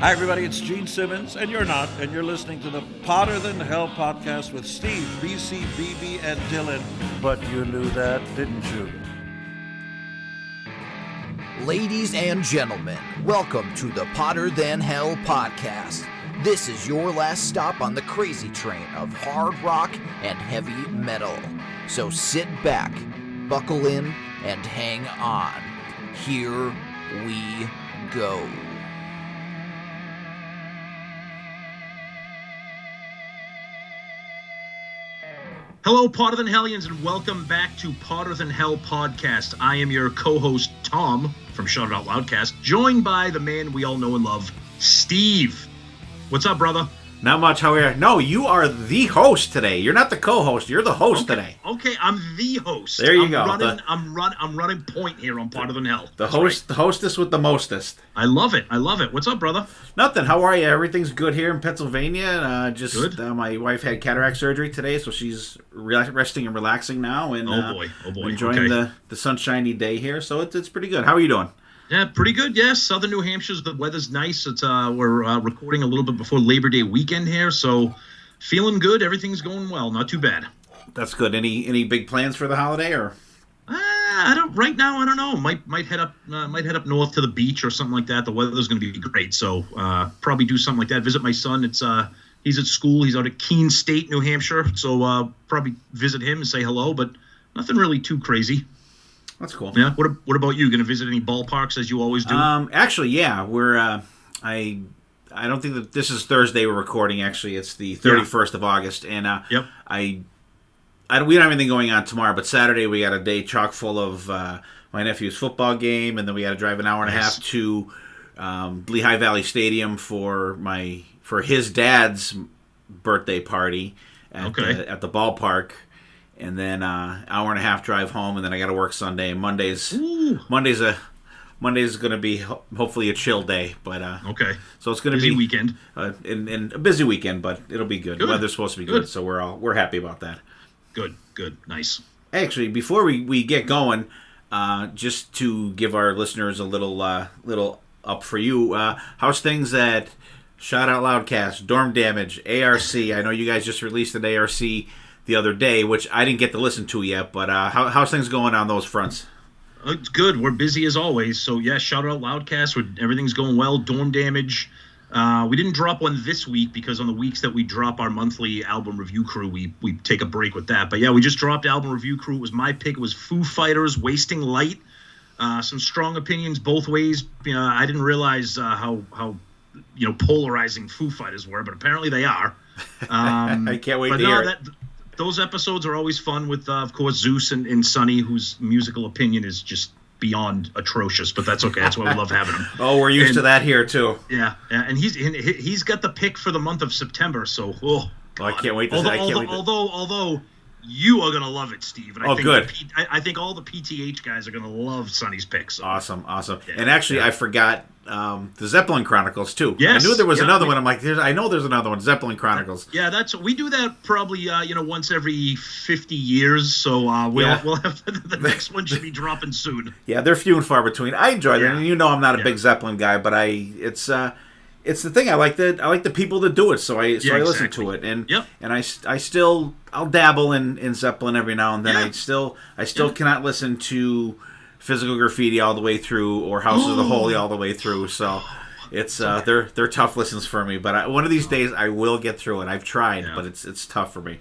Hi, everybody. It's Gene Simmons, and you're not, and you're listening to the Potter Than Hell podcast with Steve, BC, BB, and Dylan. But you knew that, didn't you? Ladies and gentlemen, welcome to the Potter Than Hell podcast. This is your last stop on the crazy train of hard rock and heavy metal. So sit back, buckle in, and hang on. Here we go. Hello, Potter Than Hellions, and welcome back to Potter Than Hell podcast. I am your co-host, Tom, from Shout It Out Loudcast, joined by the man we all know and love, Steve. What's up, brother? Not much. How are you? No, you are the host today. You're not the co-host. You're the host today. Okay, I'm the host. There you go. I'm running point here on Potter Than Hell. The hostess with the mostest. I love it. What's up, brother? Nothing. How are you? Everything's good here in Pennsylvania. Good. My wife had cataract surgery today, so she's resting and relaxing now, and oh boy, enjoying the sunshiny day here. So it's pretty good. How are you doing? Yeah, pretty good. Yes, Southern New Hampshire's the weather's nice. It's we're recording a little bit before Labor Day weekend here, so feeling good. Everything's going well. Not too bad. That's good. Any big plans for the holiday or? I don't. Right now, I don't know. Might head up north to the beach or something like that. The weather's going to be great, so probably do something like that. Visit my son. It's he's at school. He's out at Keene State, New Hampshire. So probably visit him and say hello. But nothing really too crazy. That's cool. Yeah. What about you? Going to visit any ballparks as you always do? Actually, yeah. We're I don't think that this is Thursday we're recording. Actually, it's the 31st of August, and yep. We don't have anything going on tomorrow, but Saturday we got a day chock full of my nephew's football game, and then we got to drive an hour and a half to Lehigh Valley Stadium for his dad's birthday party at the ballpark. And then hour and a half drive home, and then I got to work Sunday. And Monday's going to be hopefully a chill day, but okay. So it's going to be busy weekend, and a busy weekend, but it'll be good. The weather's supposed to be good, so we're happy about that. Good, nice. Actually, before we get going, just to give our listeners a little up for you, how's things at Shout Out Loudcast, Dorm Damage, ARC? I know you guys just released an ARC the other day, which I didn't get to listen to yet, but how's things going on those fronts? It's good. We're busy as always. So yeah, Shout Out Loudcast. Everything's going well. Dorm Damage. We didn't drop one this week because on the weeks that we drop our monthly album review crew, we take a break with that. But yeah, we just dropped album review crew. It was my pick. It was Foo Fighters, Wasting Light. Some strong opinions both ways. I didn't realize how polarizing Foo Fighters were, but apparently they are. I can't wait to hear it. Those episodes are always fun with, of course, Zeus and Sonny, whose musical opinion is just beyond atrocious, but that's okay. That's why we love having him. Oh, we're used to that here too. Yeah, and he's got the pick for the month of September, so I can't wait to Although you are gonna love it, Steve. And I think good. I think all the PTH guys are gonna love Sonny's picks. So. Awesome. Yeah, and actually, I forgot the Zeppelin Chronicles too. Yes, I knew there was another one. I'm like, I know there's another one, Zeppelin Chronicles. Yeah, we do that probably once every 50 years. So we'll have the next one should be dropping soon. Yeah, they're few and far between. I enjoy them, and I'm not a big Zeppelin guy, but it's the thing. I like the people that do it, so I listen to it, and I'll dabble in Zeppelin every now and then. I still cannot listen to Physical Graffiti all the way through or House of the Holy all the way through. So it's they're tough listens for me. But one of these days I will get through it. I've tried, but it's tough for me.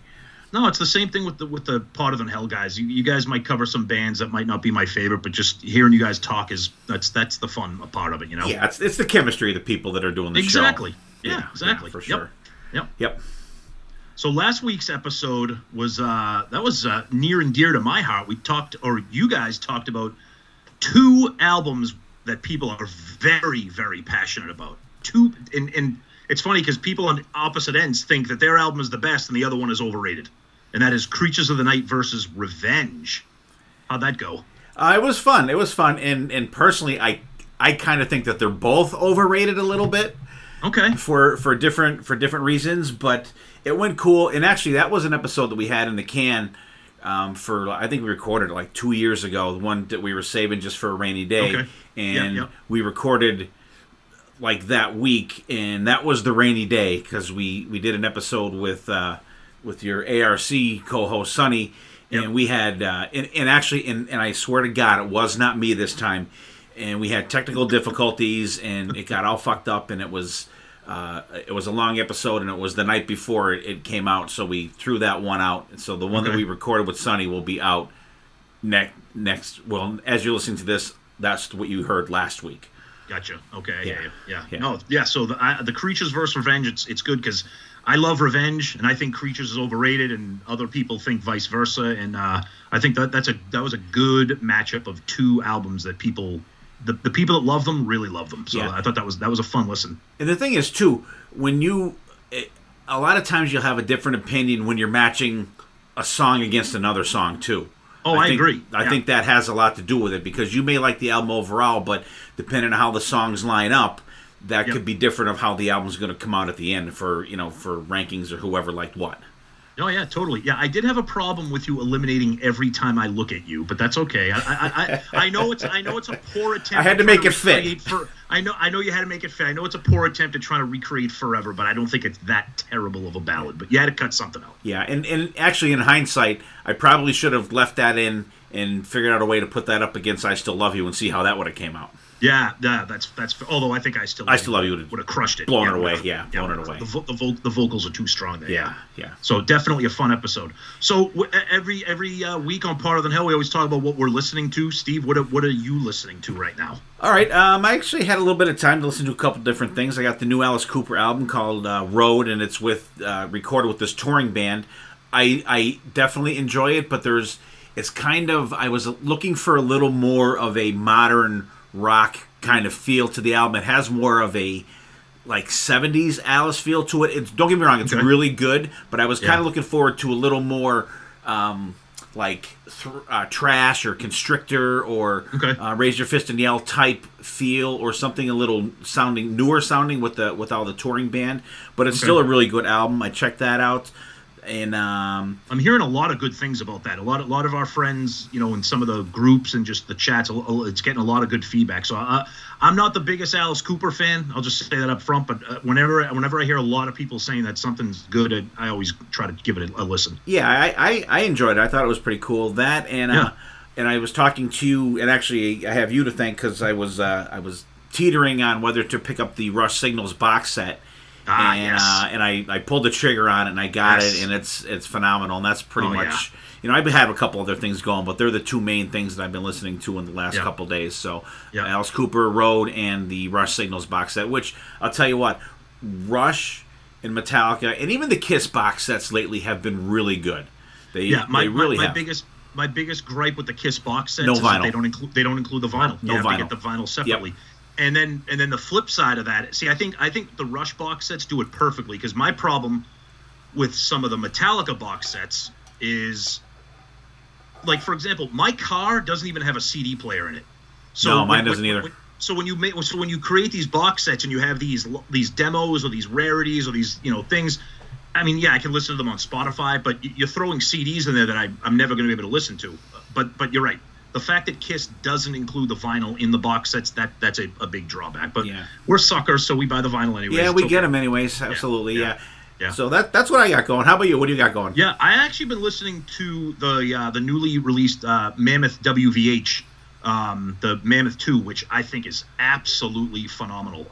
No, it's the same thing with the Potter Than Hell guys. You guys might cover some bands that might not be my favorite, but just hearing you guys talk that's the fun part of it, Yeah, it's the chemistry of the people that are doing the show. Exactly. Yeah, exactly. Yeah, for sure. Yep. So last week's episode was near and dear to my heart. You guys talked about two albums that people are very, very passionate about. And it's funny because people on opposite ends think that their album is the best and the other one is overrated. And that is Creatures of the Night versus Revenge. How'd that go? It was fun. And personally, I kind of think that they're both overrated a little bit. Okay. For different reasons, but it went cool. And actually, that was an episode that we had in the can I think we recorded it like 2 years ago. The one that we were saving just for a rainy day, okay. And we recorded like that week, and that was the rainy day because we did an episode with your ARC co-host Sonny, and we had and I swear to God it was not me this time, and we had technical difficulties and it got all fucked up, and it was a long episode, and it was the night before it came out, so we threw that one out. So the one that we recorded with Sonny will be out next. Well, as you're listening to this, that's what you heard last week. Gotcha. Okay. Yeah. No. Yeah. So the Creatures versus Revenge. It's good because I love Revenge, and I think Creatures is overrated, and other people think vice versa. And I think that was a good matchup of two albums that people, the people that love them really love them. So I thought that was a fun listen. And the thing is too, a lot of times you'll have a different opinion when you're matching a song against another song too. Oh, I agree. I think that has a lot to do with it because you may like the album overall, but depending on how the songs line up, that could be different of how the album's going to come out at the end for rankings or whoever liked what. Oh yeah, totally. Yeah, I did have a problem with you eliminating every time I look at you, but that's okay. I know it's a poor attempt. I had to make it fit. I know you had to make it fit. I know it's a poor attempt at trying to recreate Forever, but I don't think it's that terrible of a ballad. But you had to cut something out. Yeah, and actually in hindsight, I probably should have left that in and figured out a way to put that up against I Still Love You and see how that would have came out. Yeah, that's. Although I think I Still Love You would have crushed it, blown it away. Blown it away. The vocals are too strong there. Yeah. So definitely a fun episode. So every week on Part of the Hell, we always talk about what we're listening to. Steve, what are you listening to right now? All right, I actually had a little bit of time to listen to a couple different things. I got the new Alice Cooper album called Road, and it's recorded with this touring band. I definitely enjoy it, but it's kind of, I was looking for a little more of a modern rock kind of feel to the album. It has more of a like 70s Alice feel to it. Don't get me wrong, it's really good, but I was kind of looking forward to a little more Trash or Constrictor or Raise Your Fist and Yell type feel, or something a little newer sounding with all the touring band. But it's still a really good album. I checked that out. And I'm hearing a lot of good things about that. A lot of our friends, in some of the groups and just the chats, it's getting a lot of good feedback. So I'm not the biggest Alice Cooper fan. I'll just say that up front. But whenever I hear a lot of people saying that something's good, I always try to give it a listen. Yeah, I enjoyed it. I thought it was pretty cool. That and I was talking to you, and actually I have you to thank because I was teetering on whether to pick up the Rush Signals box set. And I pulled the trigger on it, and I got it, and it's phenomenal. And that's pretty much, I have a couple other things going, but they're the two main things that I've been listening to in the last couple days. So Alice Cooper, Road, and the Rush Signals box set, which I'll tell you what, Rush and Metallica, and even the Kiss box sets lately have been really good. They really have. My biggest gripe with the Kiss box sets is that they don't include the vinyl. You have to get the vinyl separately. Yep. And then the flip side of that, see, I think the Rush box sets do it perfectly, because my problem with some of the Metallica box sets is, like, for example, my car doesn't even have a CD player in it. So mine doesn't either. So when you create these box sets and you have these demos or these rarities or these things, I mean, I can listen to them on Spotify, but you're throwing CDs in there that I'm never going to be able to listen to. But you're right. The fact that Kiss doesn't include the vinyl in the box sets, that's a big drawback. But we're suckers, so we buy the vinyl anyways. Yeah, we get them anyways. Absolutely, yeah. So that's what I got going. How about you? What do you got going? Yeah, I actually been listening to the newly released Mammoth WVH, the Mammoth 2, which I think is absolutely phenomenal.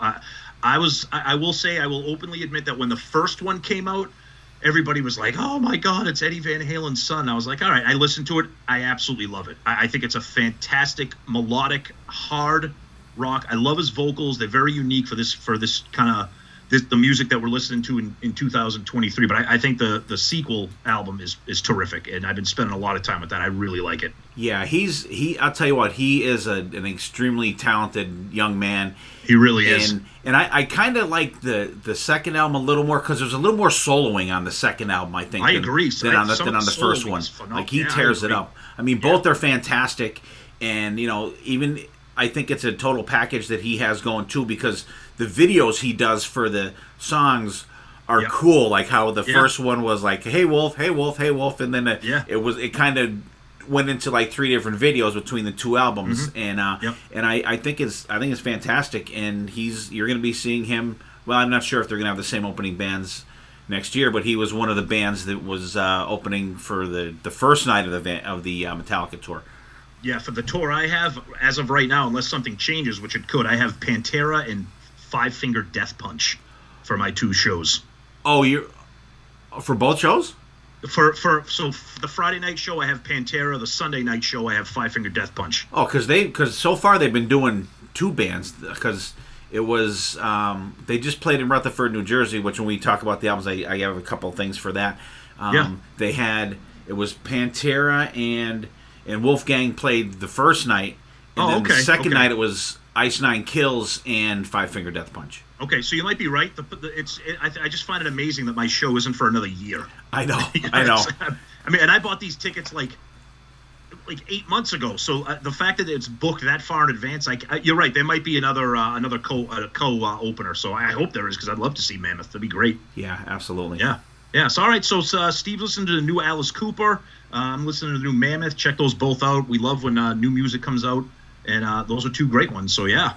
I will openly admit that when the first one came out, everybody was like, oh my God, it's Eddie Van Halen's son. I was like, all right, I listened to it. I absolutely love it. I think it's a fantastic, melodic, hard rock. I love his vocals. They're very unique for this kind of the music that we're listening to in 2023. But I think the sequel album is terrific, and I've been spending a lot of time with that. I really like it. Yeah, I'll tell you what, he is an extremely talented young man. He really is. And I kind of like the second album a little more, because there's a little more soloing on the second album, I think. I agree. Than on the first one. Like, he tears it up. I mean, both are fantastic, and even I think it's a total package that he has going too, because the videos he does for the songs are cool. Like how the first one was like, hey wolf, hey wolf, hey wolf, and then it kind of went into like 3 different videos between the 2 albums, and I think it's fantastic. And you're going to be seeing him. Well, I'm not sure if they're going to have the same opening bands next year, but he was one of the bands that was opening for the first night of the Metallica tour. Yeah, for the tour I have, as of right now, unless something changes, which it could, I have Pantera and Five Finger Death Punch for my 2 shows. Oh, you're for both shows? For the Friday night show I have Pantera, the Sunday night show I have Five Finger Death Punch. Oh, because so far they've been doing 2 bands, because it was they just played in Rutherford, New Jersey, which when we talk about the albums, I have a couple of things for that. They had, it was Pantera and Wolfgang played the first night, and the second night it was Ice Nine Kills and Five Finger Death Punch. Okay, so you might be right. I just find it amazing that my show isn't for another year. I know. I know. I mean, and I bought these tickets like 8 months ago. So the fact that it's booked that far in advance, you're right. There might be another co-opener. So I hope there is, because I'd love to see Mammoth. That'd be great. Yeah, absolutely. Yeah. So all right. So Steve listened to the new Alice Cooper. I'm listening to the new Mammoth. Check those both out. We love when new music comes out, and those are 2 great ones. So yeah.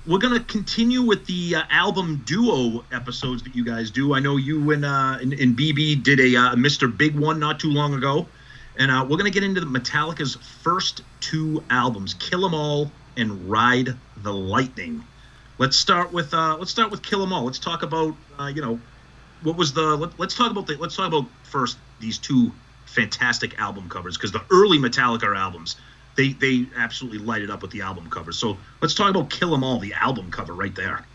We're going to continue with the album duo episodes that you guys do. I know you and BB did a Mr. Big one not too long ago. And we're going to get into Metallica's first 2 albums, Kill 'Em All and Ride the Lightning. Let's start with Kill 'Em All. Let's talk about let's talk about first these 2 fantastic album covers, because the early Metallica albums, They absolutely light it up with the album cover. So let's talk about Kill 'Em All, the album cover right there.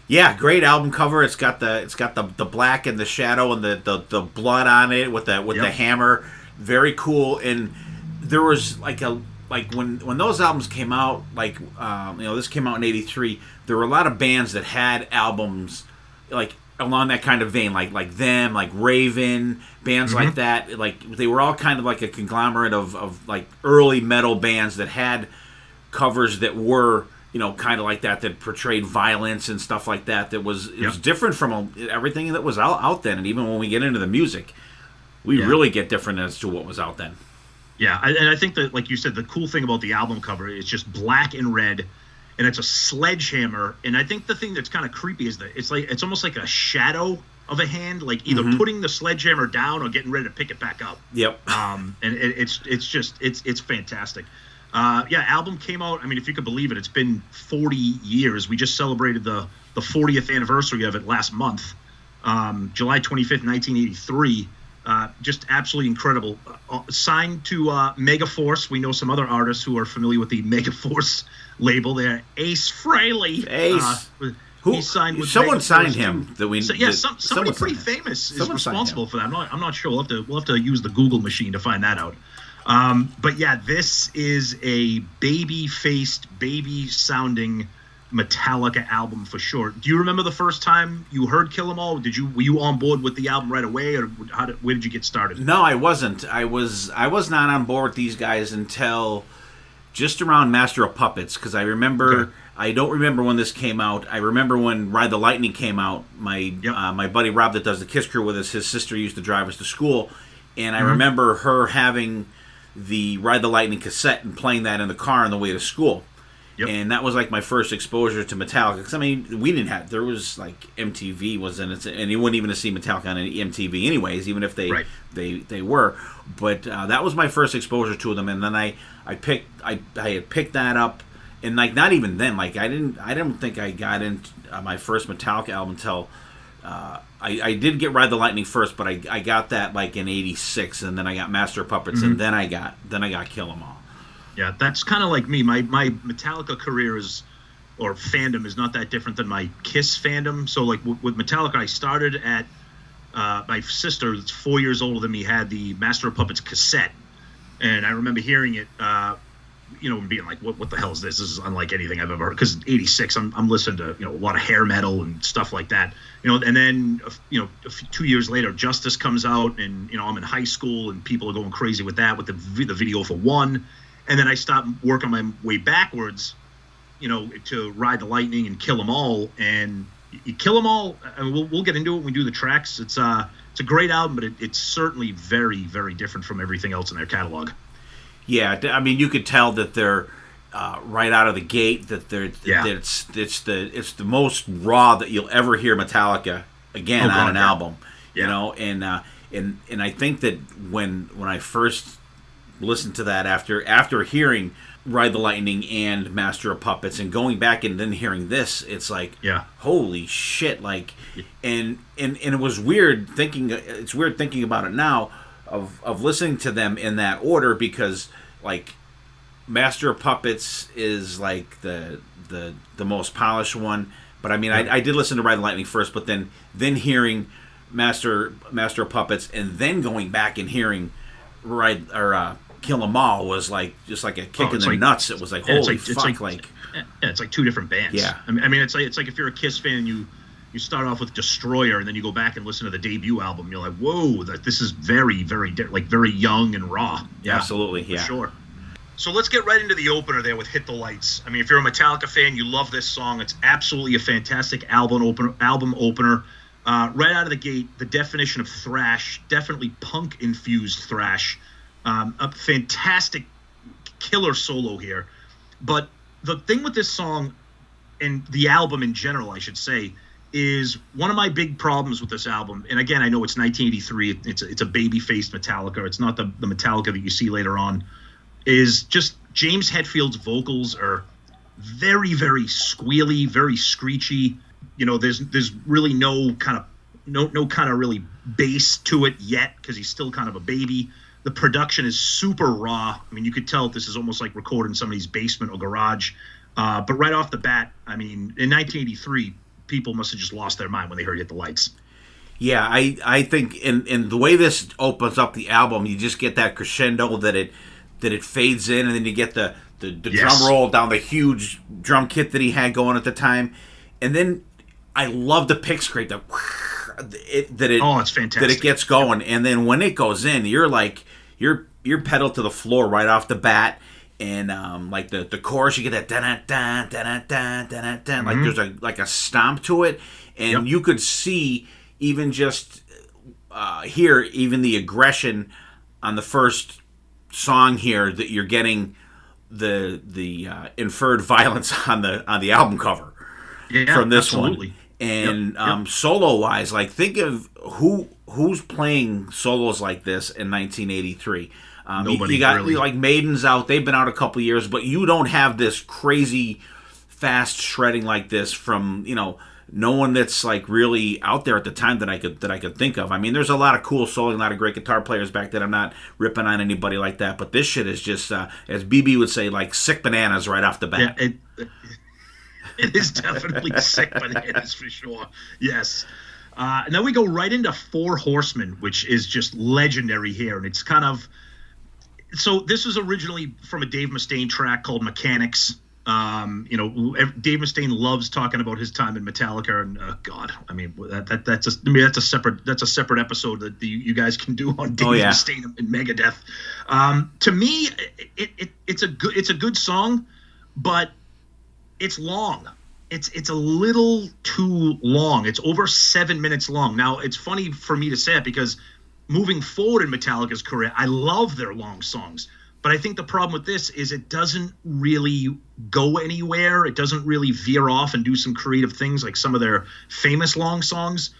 Yeah, great album cover. It's got the black and the shadow and the blood on it with the hammer. Very cool. And there was when those albums came out, this came out in '83. There were a lot of bands that had albums like along that kind of vein, like them, like Raven, bands like that. Like they were all kind of like a conglomerate of like early metal bands that had covers that were, kind of like that portrayed violence and stuff like that. It was different from everything that was out then. And even when we get into the music, we really get different as to what was out then. Yeah, and I think that, like you said, the cool thing about the album cover is just black and red, and it's a sledgehammer. And I think the thing that's kind of creepy is that it's almost like a shadow of a hand, like either putting the sledgehammer down or getting ready to pick it back up. Yep. And it's fantastic. Album came out. I mean, if you could believe it, it's been 40 years. We just celebrated the 40th anniversary of it last month, July 25th, 1983. Just absolutely incredible. Signed to Megaforce. We know some other artists who are familiar with the Megaforce label there. Ace Frehley. Ace. He signed with someone Megaforce signed him. Somebody pretty famous is responsible for that. I'm not sure. We'll have to use the Google machine to find that out. But yeah, this is a baby-faced, baby-sounding Metallica album for sure. Do you remember the first time you heard Kill 'Em All? Were you on board with the album right away, or where did you get started? No, I wasn't. I was not on board with these guys until just around Master of Puppets, because I remember. Okay. I don't remember when this came out. I remember when Ride the Lightning came out. My buddy Rob that does the Kiss Crew with us, his sister used to drive us to school, and I remember her having the Ride the Lightning cassette and playing that in the car on the way to school. Yep. And that was like my first exposure to Metallica. Because, I mean, there was like MTV was in it, and you wouldn't even see Metallica on MTV anyways, even if they were. But that was my first exposure to them. And then I had picked that up, and like not even then, like I don't think I got into my first Metallica album until I did get Ride the Lightning first, but I got that like in '86, and then I got Master of Puppets, and then I got Kill 'Em All. Yeah, that's kind of like me. My Metallica career fandom is not that different than my Kiss fandom. So like with Metallica, I started at my sister, that's 4 years older than me, had the Master of Puppets cassette, and I remember hearing it, and being like, what the hell is this? This is unlike anything I've ever heard. Because '86, I'm listening to a lot of hair metal and stuff like that. And then 2 years later, Justice comes out, and I'm in high school, and people are going crazy with that, with the video for One. And then I stopped working my way backwards, to Ride the Lightning and Kill 'Em All. And you Kill 'Em All, and we'll get into it when we do the tracks. It's a great album, but it's certainly very, very different from everything else in their catalog. Yeah, I mean, you could tell that they're right out of the gate that it's the most raw that you'll ever hear Metallica again on an album. Yeah. You know, and I think that when I first listened to that after hearing Ride the Lightning and Master of Puppets and going back and then hearing this, it's like, holy shit, like, and it was weird thinking. It's weird thinking about it now of listening to them in that order, because like Master of Puppets is like the most polished one. But I mean, I did listen to Ride the Lightning first, but then hearing Master of Puppets and then going back and hearing Kill 'Em All was like just like a kick in the nuts. It was like, holy fuck, it's like two different bands. Yeah, I mean, it's like if you're a Kiss fan, you start off with Destroyer, and then you go back and listen to the debut album. You're like, whoa, this is very, very very young and raw. Yeah, absolutely, yeah, for sure. So let's get right into the opener there with Hit the Lights. I mean, if you're a Metallica fan, you love this song. It's absolutely a fantastic album opener. Right out of the gate, the definition of thrash, definitely punk-infused thrash. A fantastic killer solo here. But the thing with this song, and the album in general, I should say, is one of my big problems with this album. And again, I know it's 1983. It's a baby-faced Metallica. It's not the Metallica that you see later on. Is just James Hetfield's vocals are very, very squealy, very screechy. You know, there's really no kind of really bass to it yet, because he's still kind of a baby. The production is super raw. I mean, you could tell this is almost like recorded in somebody's basement or garage. But right off the bat, I mean, in 1983, people must have just lost their mind when they heard Hit the Lights. Yeah, I think in the way this opens up the album, you just get that crescendo that it fades in, and then you get the drum roll down the huge drum kit that he had going at the time. And then I love the pick scrape that it's fantastic. That it gets going. And then when it goes in, you're like you're pedal to the floor right off the bat. And like the chorus, you get that da da da da da, like there's a stomp to it, and you could see even just hear even the aggression on the first song here, that you're getting the inferred violence on the album cover from this absolutely. One. And solo wise, like think of who's playing solos like this in 1983. Nobody. You got really. Like Maiden's out; they've been out a couple years, but you don't have this crazy fast shredding like this from no one that's like really out there at the time that I could think of. I mean, there's a lot of cool soloing, a lot of great guitar players back then. I'm not ripping on anybody like that, but this shit is just, as BB would say, like sick bananas right off the bat. Yeah, it is definitely sick bananas for sure. Yes. And then we go right into Four Horsemen, which is just legendary here, and it's kind of. So this was originally from a Dave Mustaine track called Mechanics. Dave Mustaine loves talking about his time in Metallica, and God, I mean that's a separate episode that you guys can do on Dave Mustaine and Megadeth. To me, it's a good song, but it's long. It's a little too long. It's over 7 minutes long. Now it's funny for me to say it because moving forward in Metallica's career, I love their long songs. But I think the problem with this is it doesn't really go anywhere. It doesn't really veer off and do some creative things like some of their famous long songs.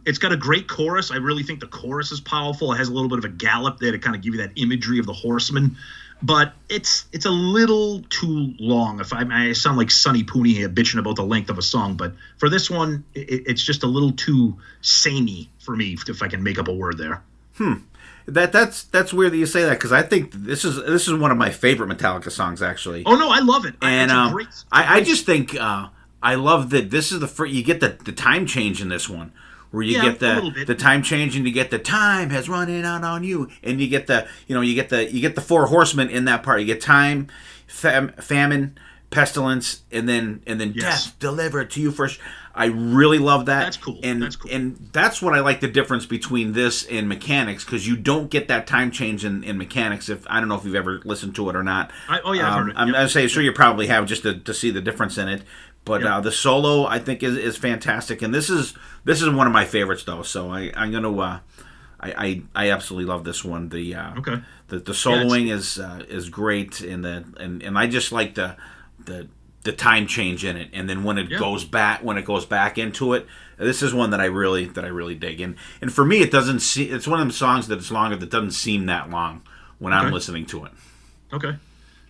It's got a great chorus. I really think the chorus is powerful. It has a little bit of a gallop there to kind of give you that imagery of the horseman. But it's a little too long. If I sound like Sonny Pooney here bitching about the length of a song, but for this one, it's just a little too samey for me, if I can make up a word there. That's weird that you say that, because I think this is one of my favorite Metallica songs, actually. Oh no, I love it. And I just think I love that this is you get the time change in this one, where you get the time change, and you get the time has running out on you, and you get the Four Horsemen in that part. You get time, famine, pestilence, and then death delivered to you first. I really love that. That's cool. And that's what I like, the difference between this and Mechanics, because you don't get that time change in Mechanics. I don't know if you've ever listened to it or not. I've heard it. I'm sure you probably have, just to see the difference in it. But the solo, I think, is fantastic, and this is one of my favorites though. So I'm I absolutely love this one. The the soloing is great, and I just like the time change in it, and then when it goes back into it. This is one that I really dig, and for me it's one of them songs that it's longer that doesn't seem that long when I'm listening to it. Okay.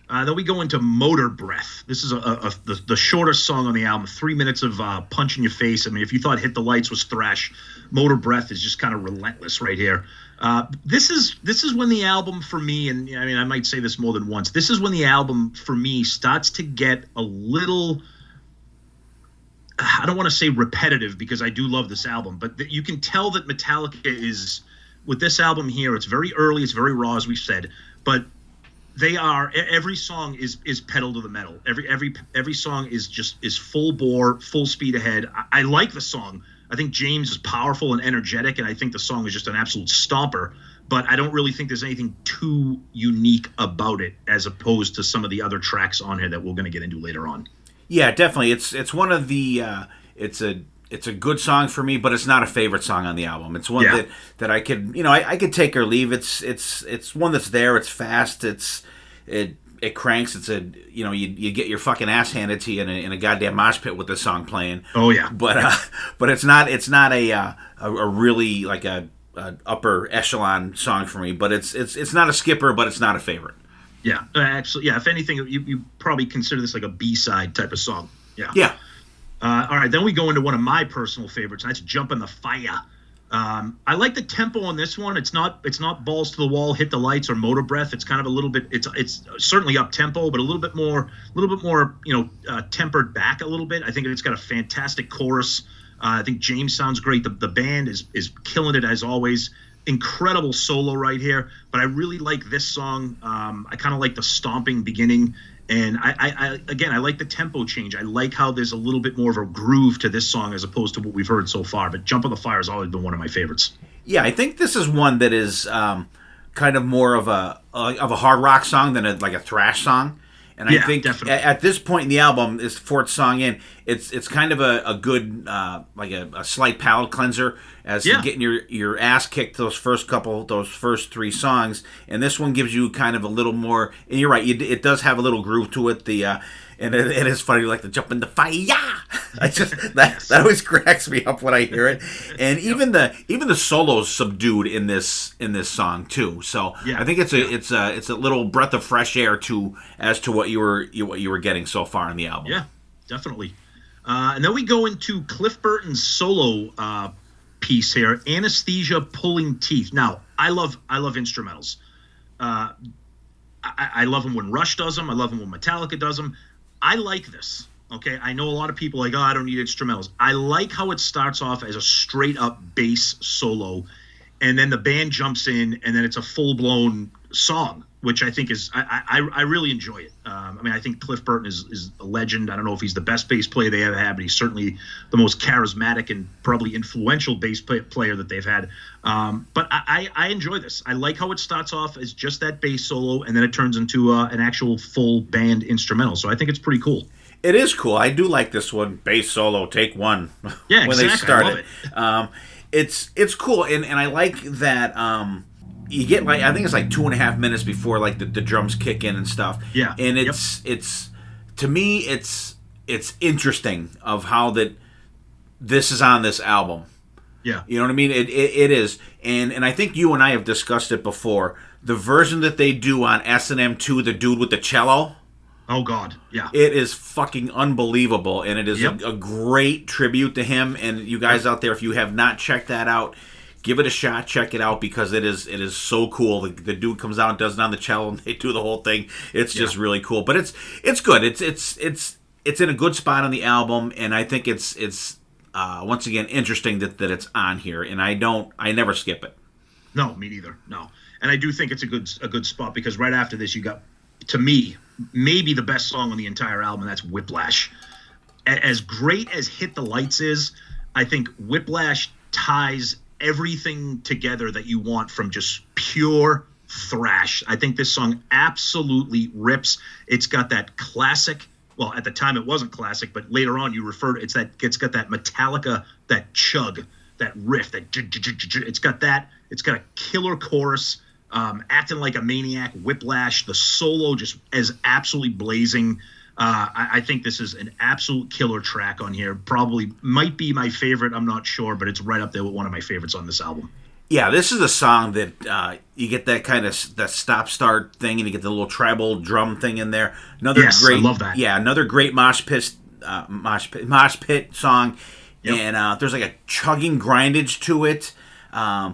Then we go into Motor Breath. This is the shortest song on the album. 3 minutes of punch in your face. I mean, if you thought Hit the Lights was thrash, Motor Breath is just kind of relentless right here. This is when the album for me, and I mean I might say this more than once. This is when the album for me starts to get a little. I don't want to say repetitive because I do love this album, but you can tell that Metallica is with this album here. It's very early, it's very raw, as we said, but every song is pedal to the metal. Every song is full bore, full speed ahead. I like the song. I think James is powerful and energetic, and I think the song is just an absolute stomper. But I don't really think there's anything too unique about it as opposed to some of the other tracks on here that we're going to get into later on. Yeah, definitely. It's one of the it's a good song for me, but it's not a favorite song on the album. It's one that I could I could take or leave. It's one that's there. It's fast. It cranks. It's you get your fucking ass handed to you in a goddamn mosh pit with this song playing. Oh yeah. But it's not a really like a upper echelon song for me. But it's not a skipper, but it's not a favorite. Yeah, absolutely. Yeah, if anything, you probably consider this like a B-side type of song. Yeah. Yeah. All right, then we go into one of my personal favorites, and that's "Jump in the Fire." I like the tempo on this one. It's not balls to the wall, Hit the Lights, or Motor Breath. It's kind of a little bit. It's certainly up tempo, but a little bit more tempered back a little bit. I think it's got a fantastic chorus. I think James sounds great. The band is killing it as always. Incredible solo right here, but I really like this song. I kind of like the stomping beginning, and I like the tempo change. I like how there's a little bit more of a groove to this song as opposed to what we've heard so far. But "Jump on the Fire" has always been one of my favorites. Yeah, I think this is one that is kind of more of a hard rock song than a thrash song. And I think at this point in the album, is fourth song in, it's kind of a good like a slight palate cleanser as to getting your ass kicked those first 3 songs, and this one gives you kind of a little more. And you're right, it does have a little groove to it. And it is funny, like the "jump in the fire." I just that always cracks me up when I hear it. And even the solos subdued in this song too. So I think it's a little breath of fresh air as to what you were getting so far in the album. Yeah, definitely. And then we go into Cliff Burton's solo piece here, "Anesthesia Pulling Teeth." Now, I love instrumentals. I love them when Rush does them. I love them when Metallica does them. I like this. Okay, I know a lot of people are like, I don't need instrumentals. I like how it starts off as a straight up bass solo, and then the band jumps in, and then it's a full blown song, which I think is I really enjoy it. I mean, I think Cliff Burton is a legend. I don't know if he's the best bass player they ever had, but he's certainly the most charismatic and probably influential bass player that they've had. But I enjoy this. I like how it starts off as just that bass solo, and then it turns into an actual full band instrumental. So I think it's pretty cool. It is cool. I do like this one. Bass solo, take one. Yeah, when exactly. They started. I love it. It's cool, and I like that. You get I think it's 2.5 minutes before the drums kick in and stuff. Yeah, and it's to me it's interesting of how that this is on this album. Yeah, you know what I mean. It is, and I think you and I have discussed it before. The version that they do on S&M 2, the dude with the cello. Oh, God, yeah. It is fucking unbelievable, and it is a great tribute to him. And you guys out there, if you have not checked that out, give it a shot, check it out, because it is so cool. The dude comes out and does it on the cello, and they do the whole thing. It's just really cool. But it's good. It's in a good spot on the album, and I think it's once again interesting that it's on here, and I never skip it. No, me neither. No. And I do think it's a good spot, because right after this you got, to me, maybe the best song on the entire album, and that's Whiplash. As great as Hit the Lights is, I think Whiplash ties everything together that you want from just pure thrash. I think this song absolutely rips. It's got that classic, well, at the time it wasn't classic, but later on you referred, it's got that Metallica, that chug, riff, it's got a killer chorus, acting like a maniac, whiplash. The solo just is absolutely blazing. I think this is an absolute killer track on here. Probably might be my favorite. I'm not sure, but it's right up there with one of my favorites on this album. Yeah, this is a song that you get that kind of that stop-start thing, and you get the little tribal drum thing in there. I love that. Yeah, another great mosh pit song, yep. And there's like a chugging grindage to it. I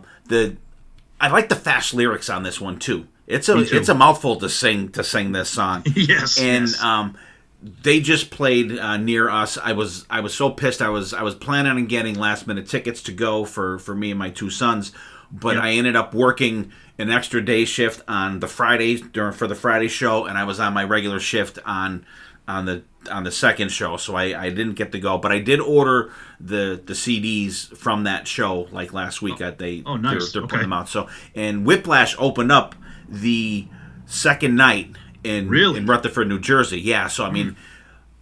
like the fast lyrics on this one too. It's a mouthful to sing this song. Yes, and yes. They just played near us. I was so pissed. I was planning on getting last minute tickets to go for me and my two sons, but yep. I ended up working an extra day shift on the Fridays for the Friday show, and I was on my regular shift on the second show, so I didn't get to go. But I did order the CDs from that show like last week. Nice. They're putting them out. So, and Whiplash opened up the second night in Rutherford, New Jersey. Yeah, so I mean,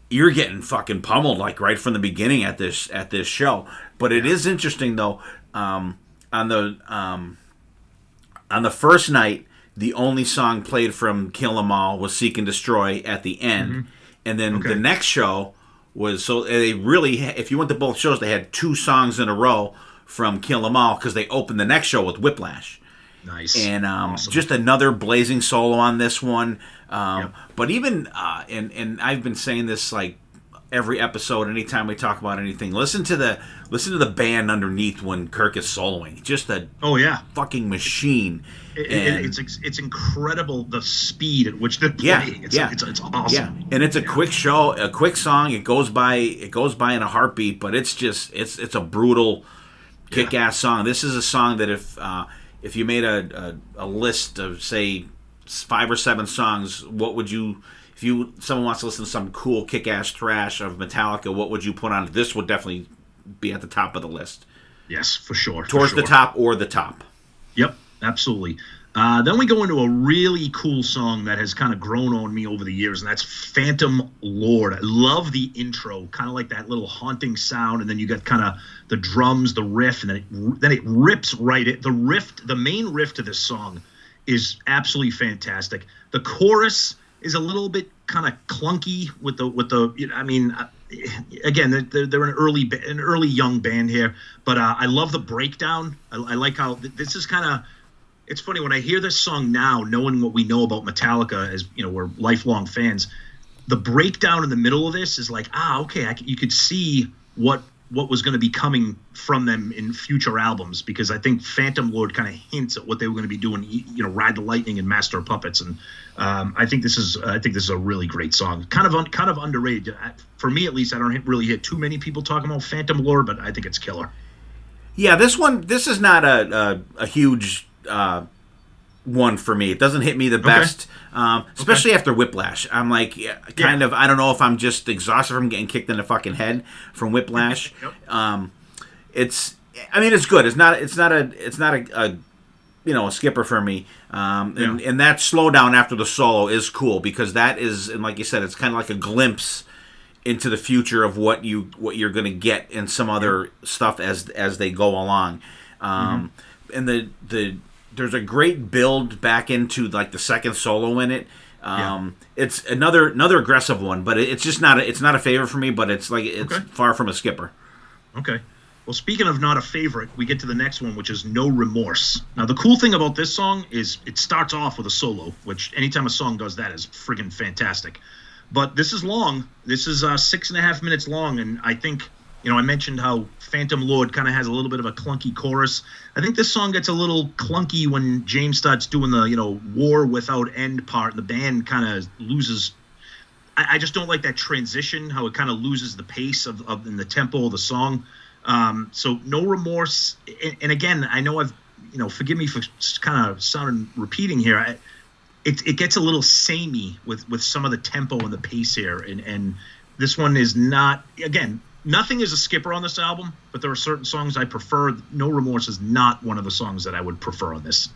you're getting fucking pummeled like right from the beginning at this show. But it is interesting though. On the first night, the only song played from Kill 'Em All was "Seek and Destroy" at the end, mm-hmm. and then the next show was they really. If you went to both shows, they had 2 songs in a row from Kill 'Em All because they opened the next show with Whiplash. Nice. And awesome. Just another blazing solo on this one. But even and I've been saying this like every episode, anytime we talk about anything, listen to the band underneath when Kirk is soloing. Just a fucking machine. It's incredible the speed at which they're playing. It's awesome. Yeah, and it's a quick show, a quick song. It goes by in a heartbeat, but it's a brutal, kick-ass song. This is a song that if you made a list of say 5 or 7 songs, what would you? If someone wants to listen to some cool kick-ass thrash of Metallica, what would you put on it? This would definitely be at the top of the list. Yes, for sure. Towards the top or the top. Yep, absolutely. Then we go into a really cool song that has kind of grown on me over the years, and that's Phantom Lord. I love the intro, kind of like that little haunting sound, and then you get kind of the drums, the riff, and then it rips right in. The main riff to this song is absolutely fantastic. The chorus is a little bit kind of clunky with the. I mean, again, they're an early young band here, but I love the breakdown. I like how this is kind of. It's funny when I hear this song now, knowing what we know about Metallica, as you know, we're lifelong fans. The breakdown in the middle of this is like, okay, you could see what was going to be coming from them in future albums, because I think Phantom Lord kind of hints at what they were going to be doing, you know, Ride the Lightning and Master of Puppets, and I think this is a really great song, kind of underrated for me at least. I don't really hear too many people talking about Phantom Lord, but I think it's killer. Yeah, this is not a huge one for me. It doesn't hit me the best, especially after Whiplash. I'm like, I don't know if I'm just exhausted from getting kicked in the fucking head from Whiplash. Yep. It's good. It's not a a skipper for me. And that slowdown after the solo is cool, because that is, and like you said, it's kind of like a glimpse into the future of what you're going to get in some other stuff as they go along. And there's a great build back into like the second solo in it. It's another aggressive one, but it's just not a favorite for me. But it's far from a skipper. Okay. Well, speaking of not a favorite, we get to the next one, which is No Remorse. Now, the cool thing about this song is it starts off with a solo, which anytime a song does that is friggin' fantastic. But this is long. This is 6.5 minutes long, and I think, you know, I mentioned how Phantom Lord kind of has a little bit of a clunky chorus. I think this song gets a little clunky when James starts doing the, you know, War Without End part, and the band kind of loses. I just don't like that transition, how it kind of loses the pace of in the tempo of the song. So No Remorse, and again, I know forgive me for kind of sounding repeating here. It gets a little samey with some of the tempo and the pace here, and this one is not, again, nothing is a skipper on this album, but there are certain songs I prefer. No Remorse is not one of the songs that I would prefer on this.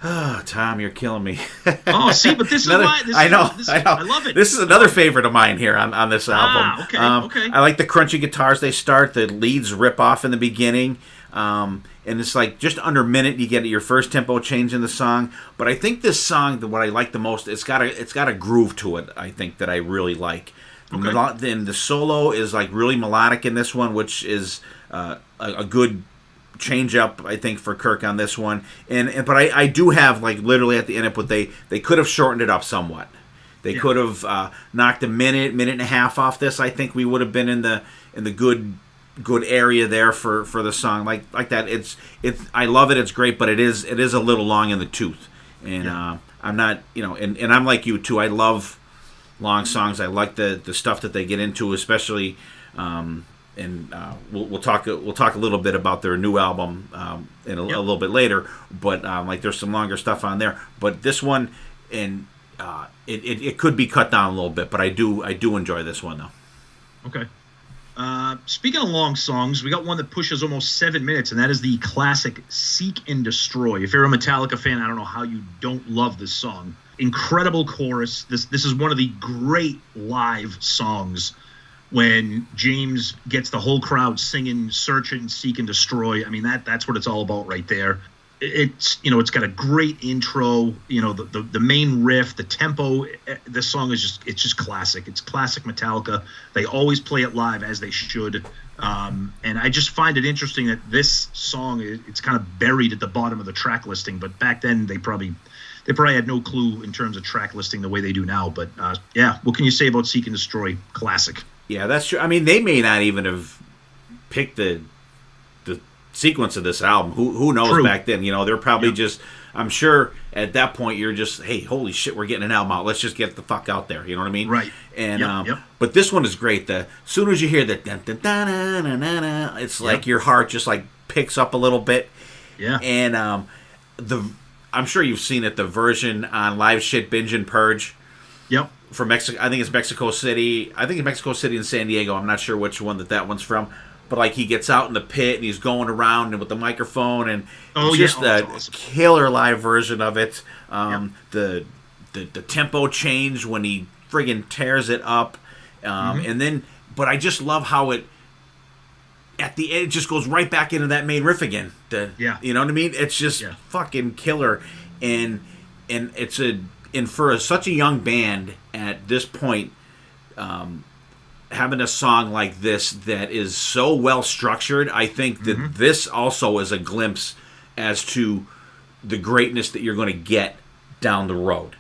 Oh, Tom, you're killing me. Oh, see, but this is why. I know. I love it. This is another favorite of mine here on this album. Okay. I like the crunchy guitars they start. The leads rip off in the beginning. And it's like just under a minute you get your first tempo change in the song. But I think this song, what I like the most, it's got a groove to it, I think, that I really like. Okay. And the solo is like really melodic in this one, which is a good change up, I think, for Kirk on this one. But I do have, like, literally at the end, but they could have shortened it up somewhat. They could have knocked a minute and a half off this. I think we would have been in the good area there for the song like that. It's I love it. It's great, but it is a little long in the tooth. And I'm not, and I'm like you too. I love long songs. I like the stuff that they get into, especially. We'll talk a little bit about their new album a little bit later, but like there's some longer stuff on there. But this one, and it could be cut down a little bit, but I do enjoy this one though. Okay. Speaking of long songs, we got one that pushes almost 7 minutes, and that is the classic "Seek and Destroy." If you're a Metallica fan, I don't know how you don't love this song. Incredible chorus. This is one of the great live songs. When James gets the whole crowd singing "Search and Seek and Destroy," I mean that's what it's all about right there. It's got a great intro. The main riff, the tempo. This song is just classic. It's classic Metallica. They always play it live as they should. And I just find it interesting that this song it's kind of buried at the bottom of the track listing. But back then they probably had no clue in terms of track listing the way they do now. But what can you say about "Seek and Destroy"? Classic. Yeah, that's true. I mean, they may not even have picked the sequence of this album. Who knows? True. Back then? They're probably just. I'm sure at that point you're just, hey, holy shit, we're getting an album out. Let's just get the fuck out there. You know what I mean? Right. And but this one is great. As soon as you hear the dun, dun, dun, dun, dun, dun, dun, it's like your heart just like picks up a little bit. Yeah. And I'm sure you've seen it. The version on Live Shit Binge and Purge. Yep. From Mexico, I think it's Mexico City. I think it's Mexico City and San Diego. I'm not sure which one that one's from. But like he gets out in the pit and he's going around and with the microphone and just a awesome. Killer live version of it. The tempo change when he friggin' tears it up, and then. But I just love how it. At the end, it just goes right back into that main riff again. You know what I mean? It's just fucking killer, and it's and for such a young band at this point, having a song like this that is so well structured, I think that this also is a glimpse as to the greatness that you're going to get down the road.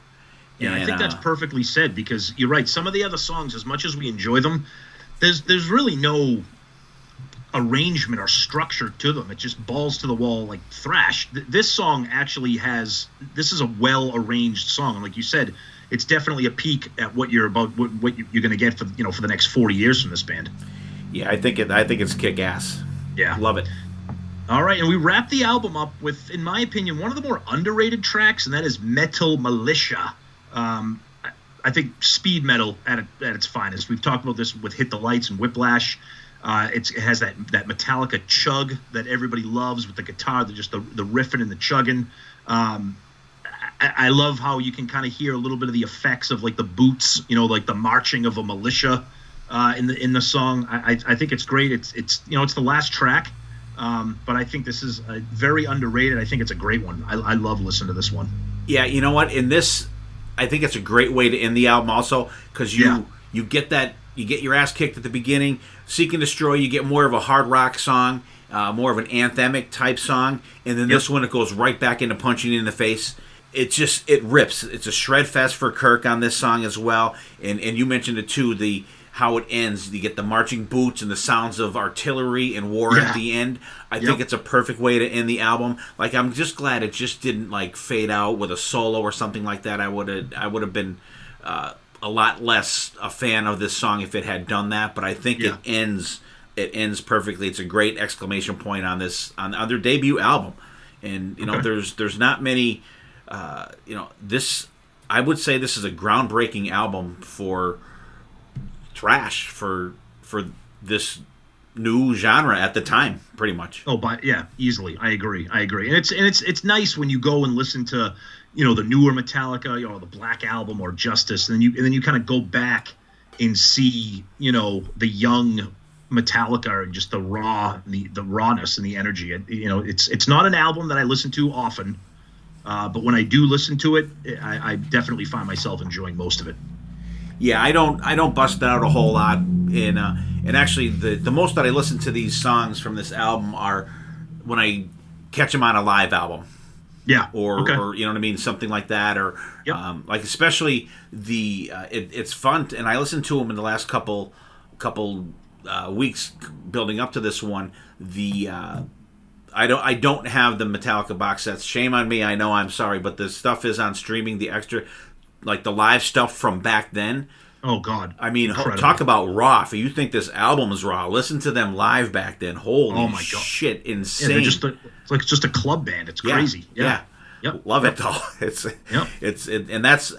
Yeah, I think that's perfectly said, because you're right. Some of the other songs, as much as we enjoy them, there's really no arrangement or structure to them. It's just balls to the wall like thrash. This song actually this is a well arranged song, and like you said, it's definitely a peek at what you're going to get for the next 40 years from this band. Yeah, I think it's kick ass. Yeah, love it. All right, and we wrap the album up with, in my opinion, one of the more underrated tracks, and that is "Metal Militia." I think speed metal at its finest. We've talked about this with "Hit the Lights" and "Whiplash." It has that Metallica chug that everybody loves with the guitar, the riffing and the chugging. I love how you can kind of hear a little bit of the effects of like the boots, like the marching of a militia in the song. I think it's great. It's the last track, but I think this is very underrated. I think it's a great one. I love listening to this one. Yeah, you know what? In this, I think it's a great way to end the album also, because you get that. You get your ass kicked at the beginning. "Seek and Destroy," you get more of a hard rock song, more of an anthemic type song, and then this one, it goes right back into punching you in the face. It rips. It's a shred fest for Kirk on this song as well. And you mentioned it too, how it ends. You get the marching boots and the sounds of artillery and war at the end. I think it's a perfect way to end the album. Like, I'm just glad it just didn't like fade out with a solo or something like that. I would have been a lot less a fan of this song if it had done that. But I think it ends perfectly. It's a great exclamation point on their debut album. And there's not many. This, I would say this is a groundbreaking album for thrash, for this new genre at the time, pretty much. Oh, but yeah, easily. I agree. And it's nice when you go and listen to, the newer Metallica, or the Black Album or Justice, and then you kind of go back and see, the young Metallica and just the rawness and the energy. It's not an album that I listen to often, but when I do listen to it, I definitely find myself enjoying most of it. Yeah, I don't bust it out a whole lot. And actually, the most that I listen to these songs from this album are when I catch them on a live album. Yeah. Or you know what I mean, something like that. Or like especially it's fun, and I listened to them in the last couple weeks building up to this one. I don't have the Metallica box sets. Shame on me. I know. I'm sorry, but the stuff is on streaming. The extra, like the live stuff from back then. Oh God! I mean, talk about raw. If you think this album is raw, listen to them live back then. Holy shit, insane! Yeah, it's like just a club band. It's crazy. Yeah. Yep. Love it though.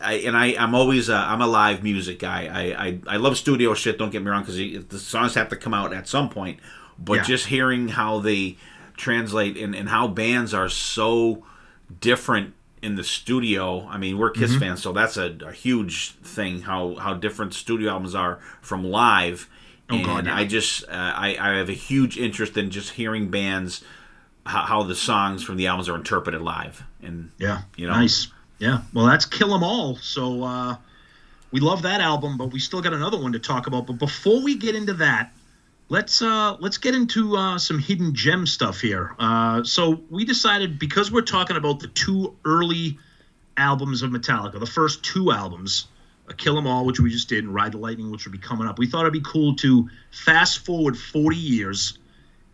I'm always I'm a live music guy. I love studio shit. Don't get me wrong, because the songs have to come out at some point. But just hearing how they translate and how bands are so different in the studio. I mean, we're Kiss fans, so that's a huge thing. How different studio albums are from live. I just I have a huge interest in just hearing bands how the songs from the albums are interpreted live. And nice. Yeah, well, that's Kill 'Em All. So we love that album, but we still got another one to talk about. But before we get into that, let's get into some hidden gem stuff here. So we decided, because we're talking about the two early albums of Metallica, the first two albums, Kill 'Em All, which we just did, and Ride the Lightning, which would be coming up. We thought it'd be cool to fast forward 40 years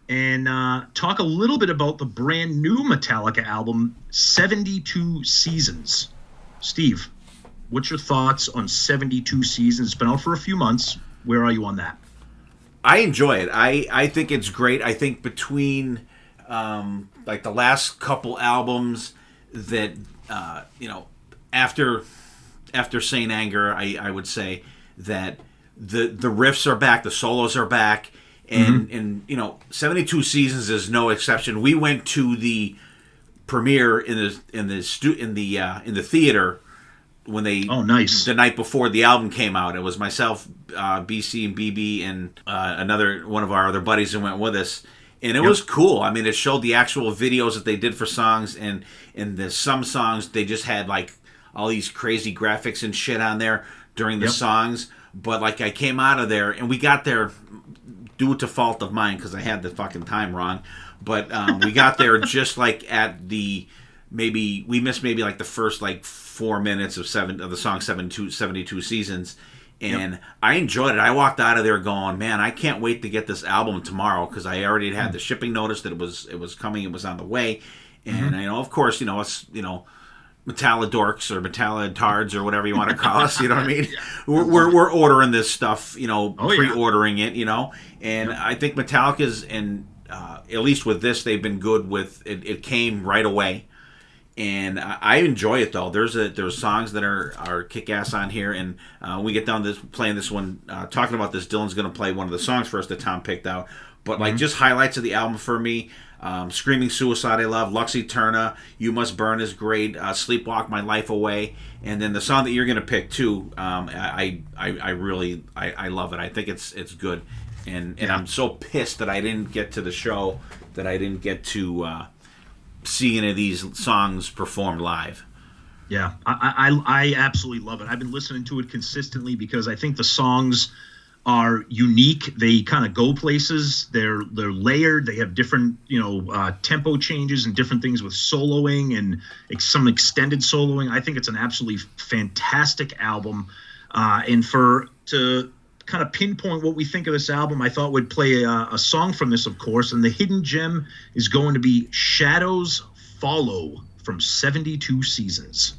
and talk a little bit about the brand new Metallica album, 72 Seasons. Steve, what's your thoughts on 72 Seasons? It's been out for a few months. Where are you on that? I enjoy it. I think it's great. I think between like the last couple albums that after Saint Anger, I would say that the riffs are back, the solos are back, and 72 Seasons is no exception. We went to the premiere in the theater when they the night before the album came out. It was myself, BC and BB, and another one of our other buddies who went with us, and it was cool. I mean, it showed the actual videos that they did for songs, and some songs they just had like all these crazy graphics and shit on there during the songs. But like, I came out of there, and we got there due to fault of mine because I had the fucking time wrong. But we got there just like at we missed maybe like the first like 4 minutes of the song 72 Seasons, and I enjoyed it. I walked out of there going, man, I can't wait to get this album tomorrow, because I already had the shipping notice that it was coming, it was on the way, and of course, us, Metalla dorks or Metalla tards or whatever you want to call us, you know what I mean? We're ordering this stuff, pre-ordering it, and I think Metallica's, and at least with this, they've been good with it. It came right away. And I enjoy it though. There's songs that are kick-ass on here, and we get down to playing this one, talking about this, Dylan's going to play one of the songs for us that Tom picked out. But like just highlights of the album for me: Screaming Suicide, I love; Lux Eterna, You Must Burn is great; Sleepwalk My Life Away, and then the song that you're going to pick too. I really love it. I think it's good, and I'm so pissed that I didn't get to the show, that I didn't get to see any of these songs performed live. Yeah, I absolutely love it. I've been listening to it consistently because I think the songs are unique. They kind of go places. They're layered. They have different tempo changes and different things with soloing and some extended soloing. I think it's an absolutely fantastic album. And to kind of pinpoint what we think of this album, I thought we'd play a song from this, of course, and the hidden gem is going to be Shadows Follow from 72 Seasons.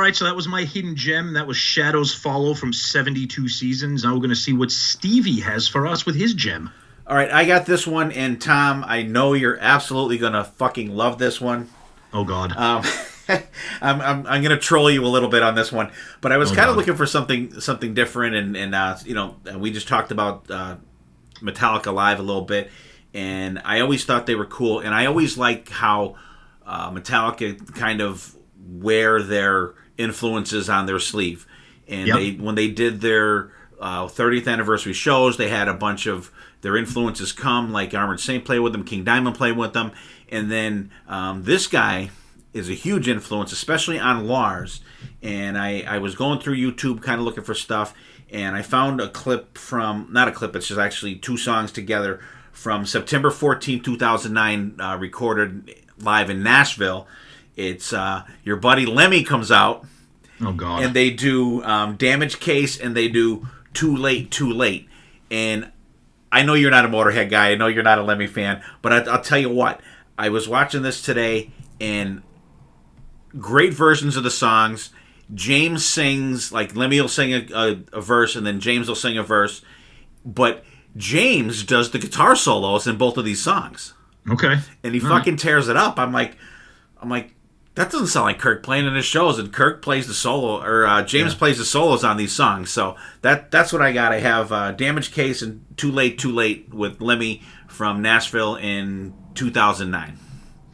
right, so that was my hidden gem. That was Shadows Follow from 72 Seasons. Now we're going to see what Stevie has for us with his gem. All right, I got this one, and Tom, I know you're absolutely going to fucking love this one. Oh, God. I'm going to troll you a little bit on this one, but I was kind of looking for something different, and we just talked about Metallica Live a little bit, and I always thought they were cool, and I always like how Metallica kind of wear their influences on their sleeve. And when they did their 30th anniversary shows, they had a bunch of their influences come, like Armored Saint played with them, King Diamond played with them, and then this guy is a huge influence, especially on Lars. And I was going through YouTube kind of looking for stuff, and I found a clip from, not a clip, it's just actually two songs together from September 14, 2009, recorded live in Nashville. It's your buddy Lemmy comes out. Oh, God. And they do Damage Case, and they do Too Late, Too Late. And I know you're not a Motorhead guy. I know you're not a Lemmy fan. But I'll tell you what. I was watching this today, and great versions of the songs. James sings, like Lemmy will sing a verse, and then James will sing a verse. But James does the guitar solos in both of these songs. Okay. And he fucking tears it up. I'm like, that doesn't sound like Kirk playing in his shows, and Kirk plays the solo, or James plays the solos on these songs. So that's what I got. I have Damage Case and Too Late, Too Late with Lemmy from Nashville in 2009.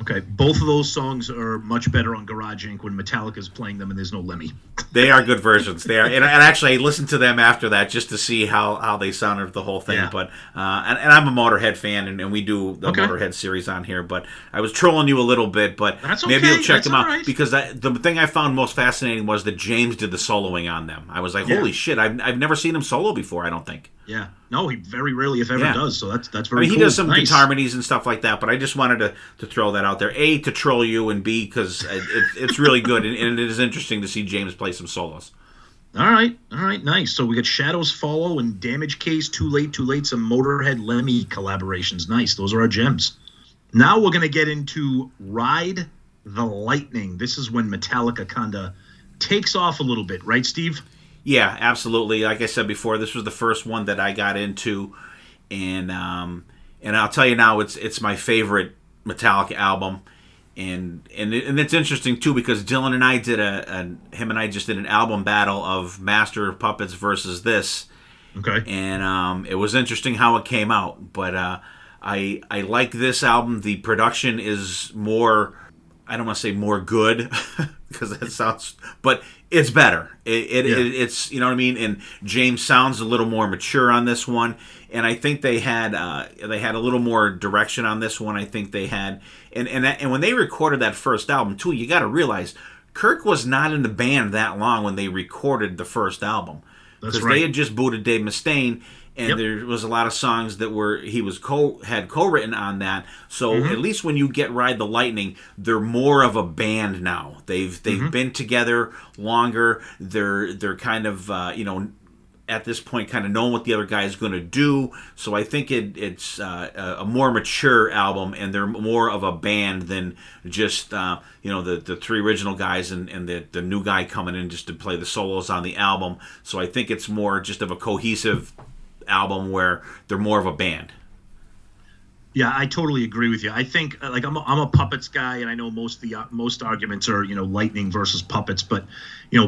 Okay, both of those songs are much better on Garage Inc. when Metallica's playing them and there's no Lemmy. They are good versions. They are, and actually I listened to them after that just to see how they sounded the whole thing. Yeah. But and I'm a Motorhead fan, and we do the Motorhead series on here. But I was trolling you a little bit, but maybe you'll check them out because the thing I found most fascinating was that James did the soloing on them. I was like, holy shit! I've never seen him solo before. I don't think. Yeah. No, he very rarely, if ever, does. So that's very cool. He does some guitar harmonies and stuff like that, but I just wanted to throw that out there. A, to troll you, and B, because it's really good, and it is interesting to see James play some solos. All right, nice. So we got Shadows Follow and Damage Case, Too Late, some Motorhead Lemmy collaborations. Nice. Those are our gems. Now we're going to get into Ride the Lightning. This is when Metallica kind of takes off a little bit, right, Steve? Yeah, absolutely. Like I said before, this was the first one that I got into, and I'll tell you now, it's my favorite Metallica album, and it's interesting too because Dylan and I did him and I just did an album battle of Master of Puppets versus this. Okay. And it was interesting how it came out, but I like this album. The production is more, I don't want to say more good because that sounds, but it's better. It's, you know what I mean? And James sounds a little more mature on this one. And I think they had a little more direction on this one. I think they had, and when they recorded that first album too, you got to realize Kirk was not in the band that long when they recorded the first album. That's right. They had just booted Dave Mustaine, and there was a lot of songs that had co-written on that. So at least when you get Ride the Lightning, they're more of a band now. They've been together longer. They're kind of at this point kind of knowing what the other guy is going to do. So I think it's a more mature album, and they're more of a band than just the three original guys and the new guy coming in just to play the solos on the album. So I think it's more just of a cohesive album where they're more of a band. Yeah, I totally agree with you. I think like I'm a Puppets guy, and I know most arguments are Lightning versus Puppets, but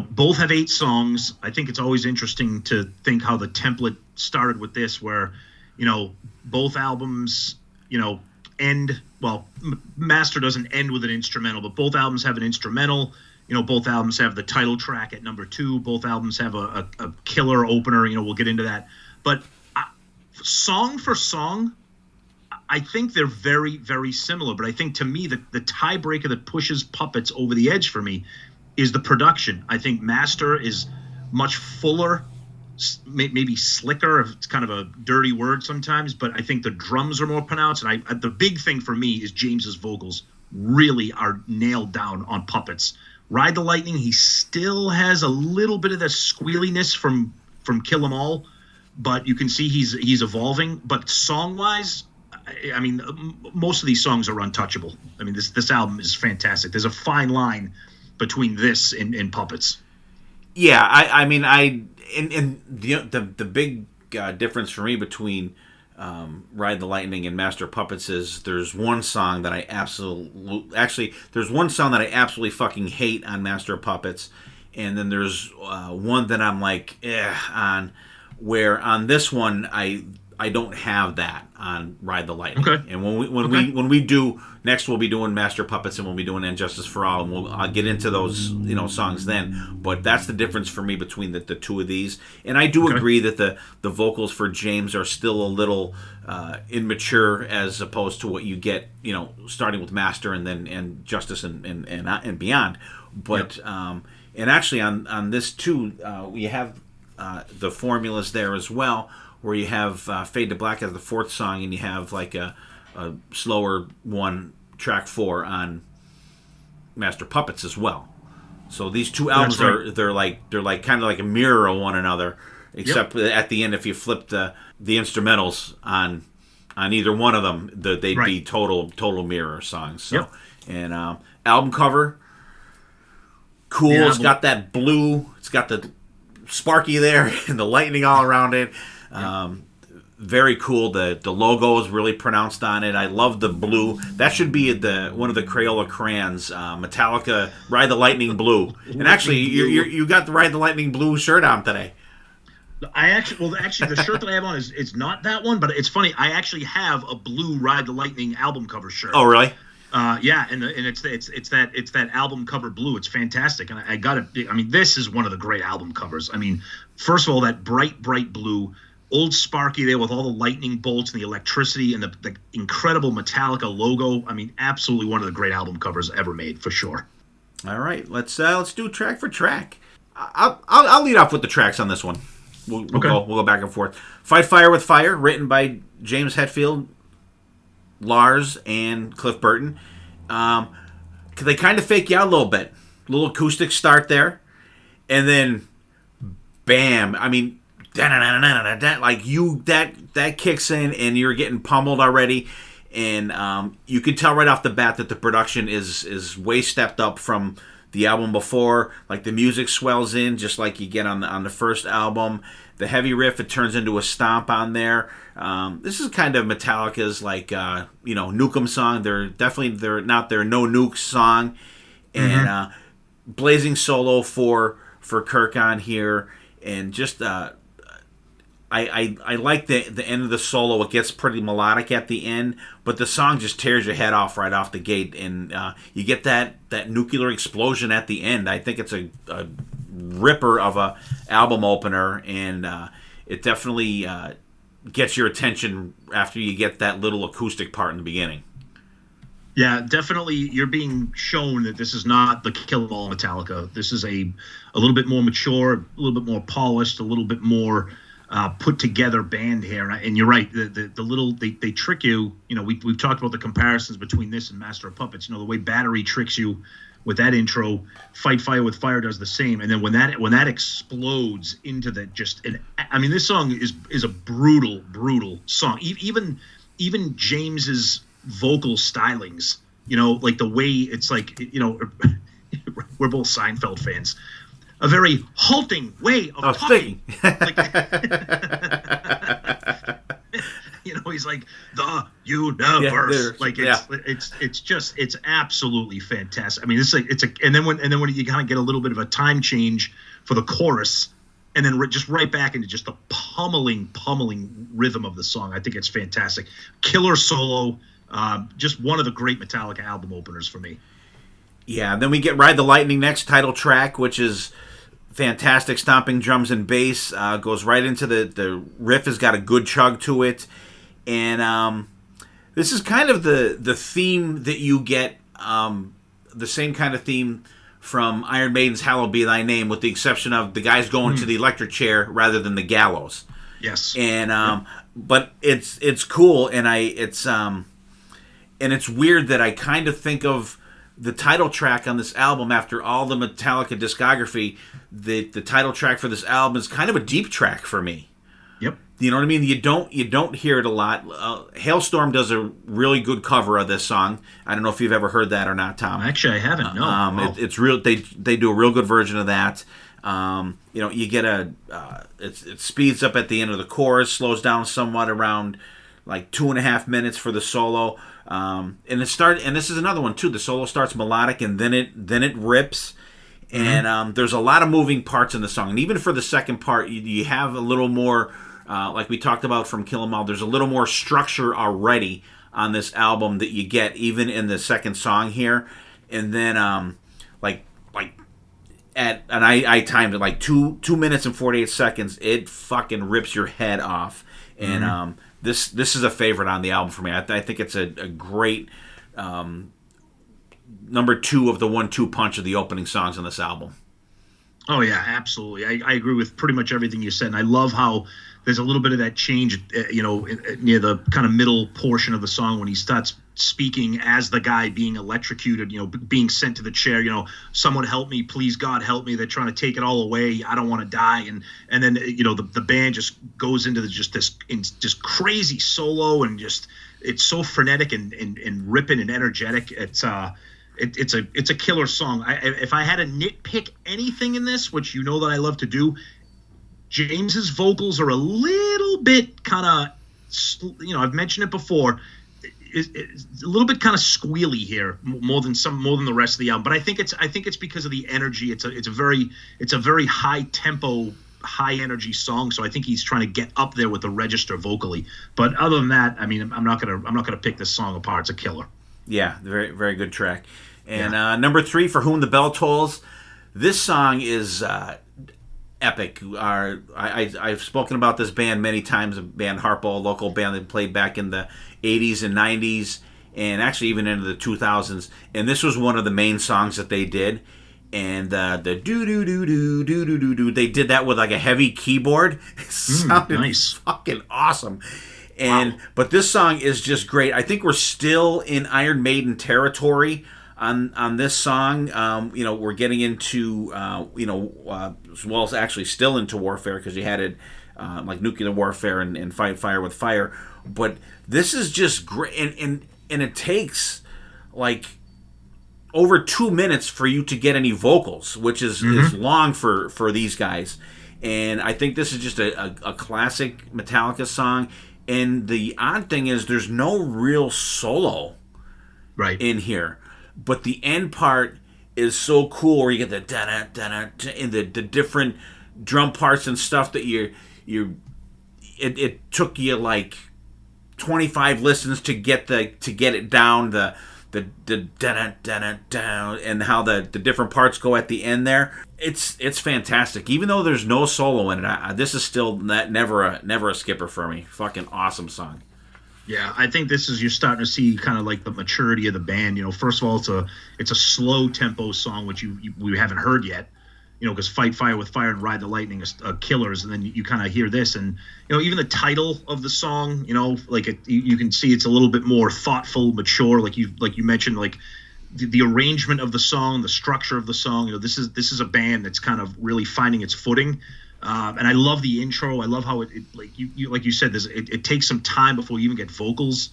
both have 8 songs. I think it's always interesting to think how the template started with this, where both albums end well. Master doesn't end with an instrumental, but both albums have an instrumental. Both albums have the title track at number 2. Both albums have a killer opener. We'll get into that, but song for song, I think they're very, very similar, but I think to me the tiebreaker that pushes Puppets over the edge for me is the production. I think Master is much fuller, maybe slicker. It's kind of a dirty word sometimes, but I think the drums are more pronounced. And the big thing for me is James's vocals really are nailed down on Puppets. Ride the Lightning, he still has a little bit of the squealiness from Kill 'Em All, but you can see he's evolving. But song-wise, I mean, most of these songs are untouchable. I mean, this album is fantastic. There's a fine line between this and Puppets. Yeah, I mean, the big difference for me between Ride the Lightning and Master of Puppets is there's one song that I absolutely fucking hate on Master of Puppets, and then there's one that I'm like on, where on this one I don't have that on Ride the Lightning. Okay. And when we do next, we'll be doing Master of Puppets and we'll be doing And Justice for All, and I'll get into those songs then. But that's the difference for me between the two of these. And I do agree that the vocals for James are still a little immature as opposed to what you get starting with Master and then and Justice and beyond. But and actually on this too, we have the formulas there as well, where you have Fade to Black as the fourth song, and you have like a slower one, track 4 on Master Puppets as well. So these two albums they're like kind of like a mirror of one another, except at the end, if you flip the instrumentals on either one of them, they'd be total mirror songs. So and album cover, cool. It's got that blue. It's got the Sparky there and the lightning all around it. Very cool. The logo is really pronounced on it. I love the blue. That should be one of the Crayola crayons. Metallica Ride the Lightning blue. And actually, you got the Ride the Lightning blue shirt on today. Actually, the shirt that I have on is not that one, but it's funny. I actually have a blue Ride the Lightning album cover shirt. Oh, really? Yeah, and it's that album cover blue. It's fantastic, and I got it. I mean, this is one of the great album covers. I mean, first of all, that bright blue. Old Sparky there with all the lightning bolts and the electricity and the incredible Metallica logo. I mean, absolutely one of the great album covers ever made, for sure. All right, let's do track for track. I'll lead off with the tracks on this one. We'll go back and forth. Fight Fire with Fire, written by James Hetfield, Lars, and Cliff Burton. They kind of fake you out a little bit. A little acoustic start there, and then bam! I mean, like that kicks in and you're getting pummeled already, and you can tell right off the bat that the production is way stepped up from the album before. Like the music swells in just like you get on the first album. The heavy riff, it turns into a stomp on there. This is kind of Metallica's like Nuke 'Em song. They're not their No Nuke song, and blazing solo for Kirk on here, and just I like the end of the solo. It gets pretty melodic at the end, but the song just tears your head off right off the gate, and you get that nuclear explosion at the end. I think it's a ripper of a album opener, and it definitely gets your attention after you get that little acoustic part in the beginning. Yeah, definitely. You're being shown that this is not the kill-all Metallica. This is a little bit more mature, a little bit more polished, a little bit more put together band here. And you're right. The little they trick you. We've talked about the comparisons between this and Master of Puppets. The way Battery tricks you with that intro. Fight Fire with Fire does the same. And then when that explodes into the this song is a brutal song. Even James's vocal stylings, like the way it's like, we're both Seinfeld fans. A very halting way of talking. He's like the universe. It's absolutely fantastic. I mean, and then when you kind of get a little bit of a time change for the chorus, and then just right back into just the pummeling rhythm of the song. I think it's fantastic. Killer solo. Just one of the great Metallica album openers for me. Yeah, and then we get Ride the Lightning next, title track, which is fantastic. Stomping drums and bass, goes right into the riff. Has got a good chug to it, and this is kind of the theme that you get, the same kind of theme from Iron Maiden's "Hallowed Be Thy Name," with the exception of the guys going to the electric chair rather than the gallows. Yes, and but it's cool, and it's weird that I kind of think of the title track on this album after all the Metallica discography. The title track for this album is kind of a deep track for me. Yep. You know what I mean? You don't hear it a lot. Hailstorm does a really good cover of this song. I don't know if you've ever heard that or not, Tom. Actually, I haven't. No. It's real. They do a real good version of that. You get it speeds up at the end of the chorus, slows down somewhat around like 2.5 minutes for the solo. And this is another one too. The solo starts melodic and then it rips. And there's a lot of moving parts in the song. And even for the second part, you have a little more, like we talked about from Kill 'Em All, there's a little more structure already on this album that you get even in the second song here. And then I timed it like 2 minutes and 48 seconds. It fucking rips your head off. And this is a favorite on the album for me. I think it's a great number 2 of the 1-2 punch of the opening songs on this album. Oh yeah, absolutely. I agree with pretty much everything you said, and I love how there's a little bit of that change, near the kind of middle portion of the song when he starts speaking as the guy being electrocuted, being sent to the chair. Someone help me, please God help me. They're trying to take it all away. I don't want to die. And then the band just goes into this crazy solo, and just it's so frenetic and ripping and energetic. It's a killer song. If I had to nitpick anything in this, which that I love to do, James's vocals are a little bit kind of, I've mentioned it before, it's a little bit kind of squealy here, more than the rest of the album. But I think it's because of the energy. It's a very high tempo, high energy song. So I think he's trying to get up there with the register vocally. But other than that, I mean, I'm not gonna pick this song apart. It's a killer. Yeah, very, very good track. And number 3, For Whom the Bell Tolls. This song is epic. I've spoken about this band many times, a band Harpo, a local band that played back in the 80s and 90s, and actually even into the 2000s. And this was one of the main songs that they did. And the do-do-do-do-do-do-do-do, they did that with like a heavy keyboard. It sounded nice. Fucking awesome. And But this song is just great. I think we're still in Iron Maiden territory on this song. We're getting into as well as actually still into Warfare, because you had it like Nuclear Warfare and Fight Fire with Fire. But this is just great, and it takes like over 2 minutes for you to get any vocals, which is long for these guys. And I think this is just a classic Metallica song. And the odd thing is there's no real solo in here. But the end part is so cool, where you get the da-da, da-da, and the different drum parts and stuff that it took you like 25 listens to get it down, the da-da, da-da, down, and how the different parts go at the end there. It's fantastic. Even though there's no solo in it, this is still never a skipper for me. Fucking awesome song. Yeah, I think this is, you're starting to see kind of like the maturity of the band. First of all, it's a slow tempo song, which we haven't heard yet. Because Fight Fire with Fire and Ride the Lightning are killers, and then you kind of hear this, and even the title of the song, you can see it's a little bit more thoughtful, mature, like you mentioned, like the arrangement of the song, the structure of the song. This is a band that's kind of really finding its footing. And I love the intro. I love how it like you said, it takes some time before you even get vocals.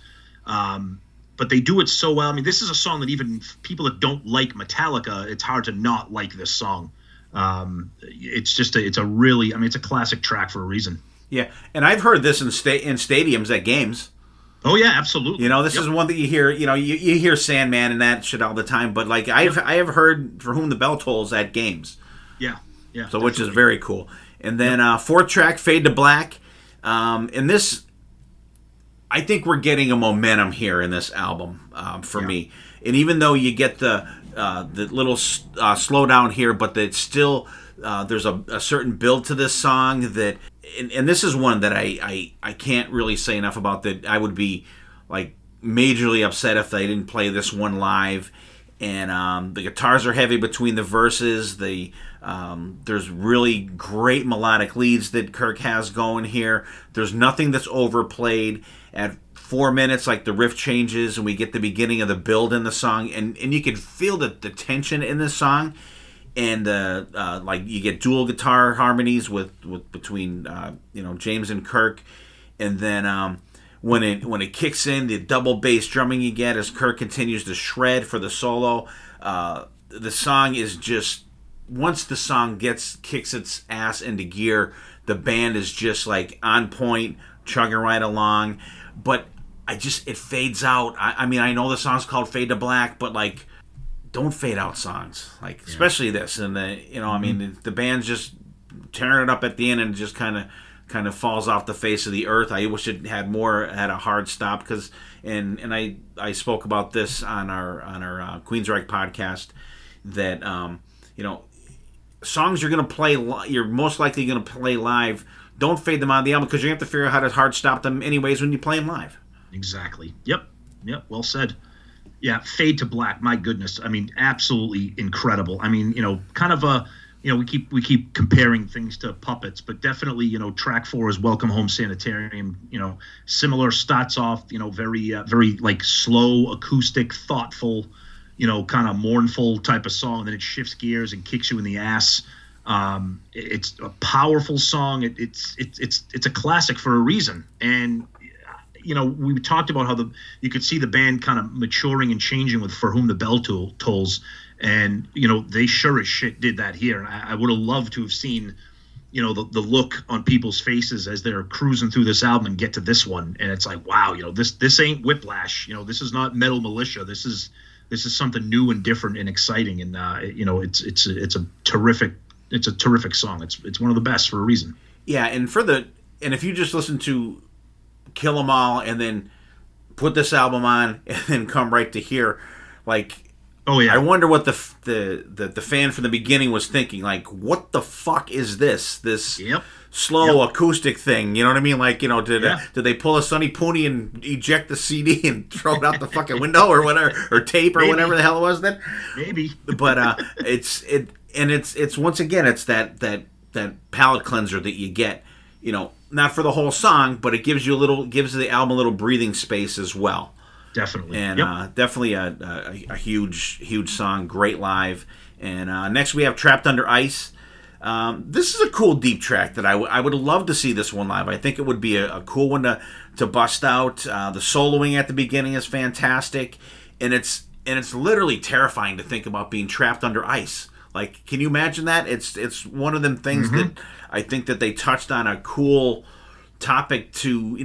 But they do it so well. I mean, this is a song that even people that don't like Metallica, it's hard to not like this song. It's a classic track for a reason. Yeah, and I've heard this in stadiums at games. Oh yeah, absolutely. This is one that you hear. You hear Sandman and that shit all the time. But like I have heard For Whom the Bell Tolls at games. Yeah. So definitely. Which is very cool. And then fourth track, Fade to Black. And this, I think we're getting a momentum here in this album for me. And even though you get the little slowdown here, but it's still there's a certain build to this song that, and this is one that I can't really say enough about, that I would be like majorly upset if they didn't play this one live. And the guitars are heavy between the verses. There's really great melodic leads that Kirk has going here. There's nothing that's overplayed. At 4 minutes, like the riff changes and we get the beginning of the build in the song, and you can feel the tension in this song. and like you get dual guitar harmonies with between James and Kirk, and then when it kicks in, the double bass drumming you get as Kirk continues to shred for the solo. The song is just, once the song kicks its ass into gear, the band is just like on point, chugging right along. But it fades out. I mean, I know the song's called Fade to Black, but like, don't fade out songs, like especially this. And I mean, the band's just tearing it up at the end, and just kind of falls off the face of the earth. I wish it had a hard stop, because and I spoke about this on our Queensryche podcast, that songs you're most likely going to play live, don't fade them on the album, because you have to figure out how to hard stop them anyways when you play them live. Exactly. Yep. Well said. Yeah. Fade to Black. My goodness. I mean, absolutely incredible. I mean, kind of a, we keep comparing things to Puppets, but definitely, track 4 is Welcome Home Sanitarium. Similar, starts off, very like slow, acoustic, thoughtful, kind of mournful type of song. And then it shifts gears and kicks you in the ass. It's a powerful song. It's a classic for a reason. And we talked about how you could see the band kind of maturing and changing with For Whom the Bell Tolls. And, they sure as shit did that here. I would have loved to have seen, the look on people's faces as they're cruising through this album and get to this one. And it's like, wow, this ain't Whiplash. This is not Metal Militia. This is something new and different and exciting. And, it's a terrific song. It's one of the best for a reason. Yeah. And if you just listen to Kill 'Em All and then put this album on and then come right to here, like, oh yeah, I wonder what the fan from the beginning was thinking. Like, what the fuck is this slow acoustic thing? You know what I mean? Like, did they pull a Sonny Pooney and eject the CD and throw it out the fucking window or whatever, or tape or whatever the hell it was then? Maybe. But it's once again, it's that palate cleanser that you get. Not for the whole song, but it gives the album a little breathing space as well. Definitely. And definitely a huge song, great live. And next we have Trapped Under Ice. This is a cool deep track that I would love to see this one live. I think it would be a cool one to bust out. The soloing at the beginning is fantastic, and it's literally terrifying to think about being trapped under ice. Like, can you imagine that? It's one of them things that I think that they touched on a cool topic to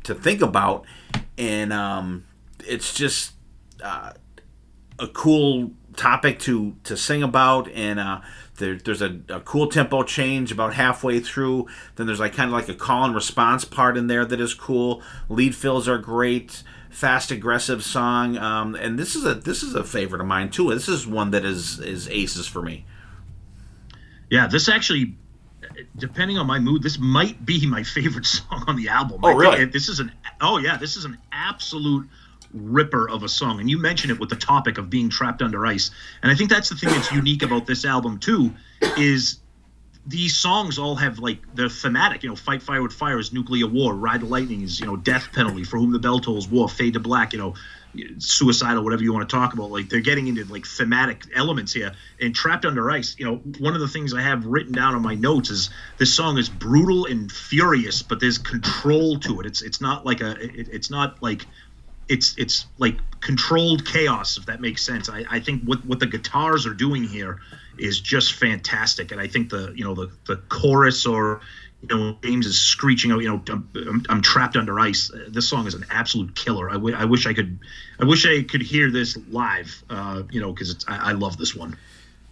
think about, and it's just a cool topic to sing about. And there's a cool tempo change about halfway through. Then there's like kind of like a call and response part in there that is cool. Lead fills are great. Fast, aggressive song, and this is a favorite of mine too. This is one that is aces for me. Yeah, this actually, depending on my mood, this might be my favorite song on the album. Oh, really? This is an absolute ripper of a song. And you mentioned it with the topic of being trapped under ice. And I think that's the thing that's unique about this album too, is these songs all have like they're thematic. Fight Fire with Fire is nuclear war. Ride the Lightning is death penalty. For Whom the Bell Tolls, war. Fade to Black, suicidal, whatever you want to talk about. Like, they're getting into like thematic elements here. And Trapped Under Ice, one of the things I have written down on my notes is this song is brutal and furious, but there's control to it. It's not like it's like controlled chaos, if that makes sense. I think what the guitars are doing here is just fantastic. And I think the chorus, or James is screeching out, I'm trapped under ice. This song is an absolute killer. I wish I could hear this live, because I love this one.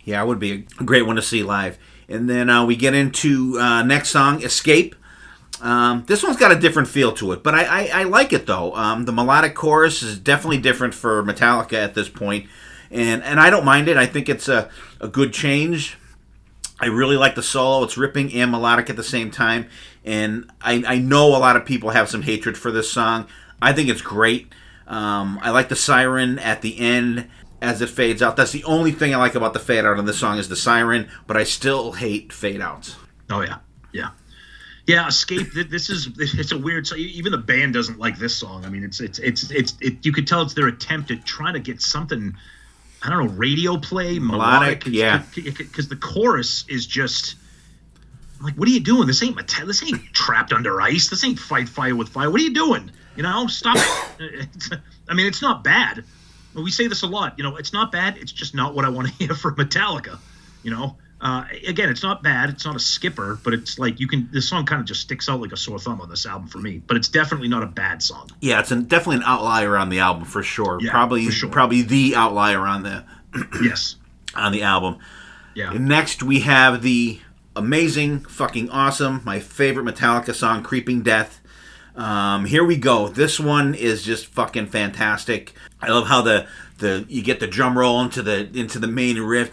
Yeah, it would be a great one to see live. And then we get into next song, Escape. This one's got a different feel to it, but I like it though. The melodic chorus is definitely different for Metallica at this point, and I don't mind it. I think it's a good change. I really like the solo. It's ripping and melodic at the same time, and I know a lot of people have some hatred for this song. I think it's great. I like the siren at the end as it fades out. That's the only thing I like about the fade out on this song is the siren, but I still hate fade outs. Oh yeah. Yeah, Escape. It's a weird song. Even the band doesn't like this song. I mean, it's you could tell it's their attempt at trying to get something. I don't know, radio play, melodic, yeah. Because the chorus is just like, what are you doing? This ain't This ain't Trapped Under Ice. This ain't Fight Fire with Fire. What are you doing? Stop it. I mean, it's not bad. We say this a lot. It's not bad. It's just not what I want to hear from Metallica. Again, it's not bad. It's not a skipper, but it's like this song kind of just sticks out like a sore thumb on this album for me. But it's definitely not a bad song. Yeah, it's definitely an outlier on the album for sure. Yeah, probably the outlier on the yes on the album. Yeah. And next we have the amazing, fucking awesome, my favorite Metallica song, "Creeping Death." Here we go. This one is just fucking fantastic. I love how you get the drum roll into the main riff.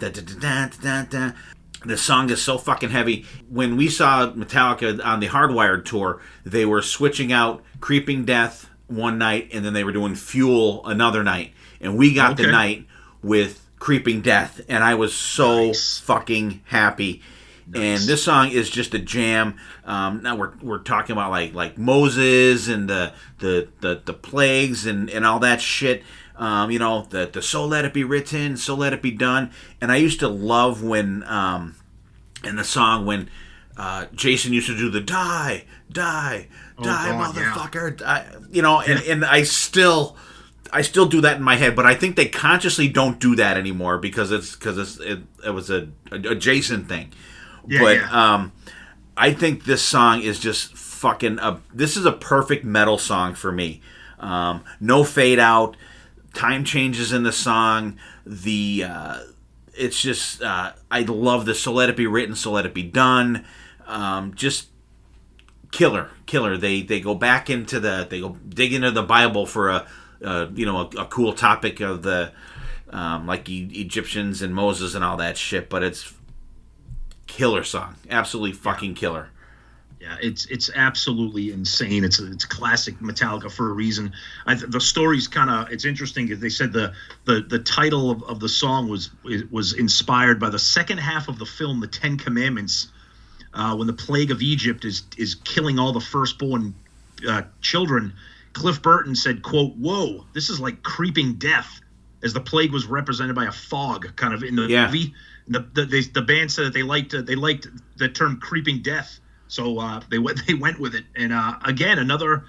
The song is so fucking heavy. When we saw Metallica on the Hardwired tour, they were switching out "Creeping Death" one night, and then they were doing "Fuel" another night. And we got the night with "Creeping Death," and I was so fucking happy. Nice. And this song is just a jam. Now we're talking about like Moses and the plagues and all that shit. The "So Let It Be Written, So Let It Be Done." And I used to love when in the song when Jason used to do the die, motherfucker. Yeah. And I still do that in my head, but I think they consciously don't do that anymore because it was a Jason thing. Yeah, but I think this song is just fucking this is a perfect metal song for me. No fade out, time changes in the song. It's just I love the "So Let It Be Written, So Let It Be Done." Just killer. They go back into they go dig into the Bible for a cool topic of the like Egyptians and Moses and all that shit, but it's killer song, absolutely fucking killer. Yeah, it's absolutely insane. It's classic Metallica for a reason. The story's it's interesting because they said the title of the song was inspired by the second half of the film The Ten Commandments, when the plague of Egypt is killing all the firstborn children. Cliff Burton said, quote, "Whoa, this is like creeping death," as the plague was represented by a fog kind of in the movie. The band said that they liked the term "creeping death," so they went with it. And again, another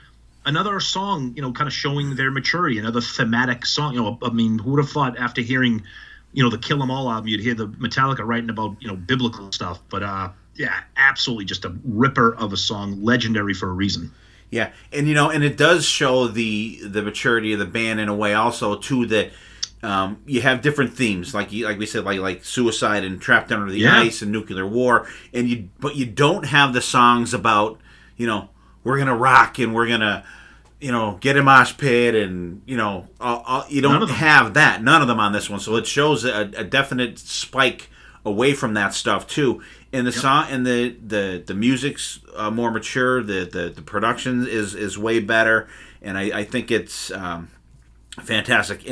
song, kind of showing their maturity. Another thematic song. I mean, who would have thought after hearing, the Kill 'Em All album, you'd hear the Metallica writing about biblical stuff. But absolutely just a ripper of a song, legendary for a reason. Yeah, and and it does show the maturity of the band in a way also too, that you have different themes, like we said, like suicide and Trapped Under the Ice and nuclear war, but you don't have the songs about we're gonna rock and we're gonna get a mosh pit and you don't have that, none of them on this one. So it shows a definite spike away from that stuff too. And the song and the music's more mature. The production is way better, and I think it's fantastic.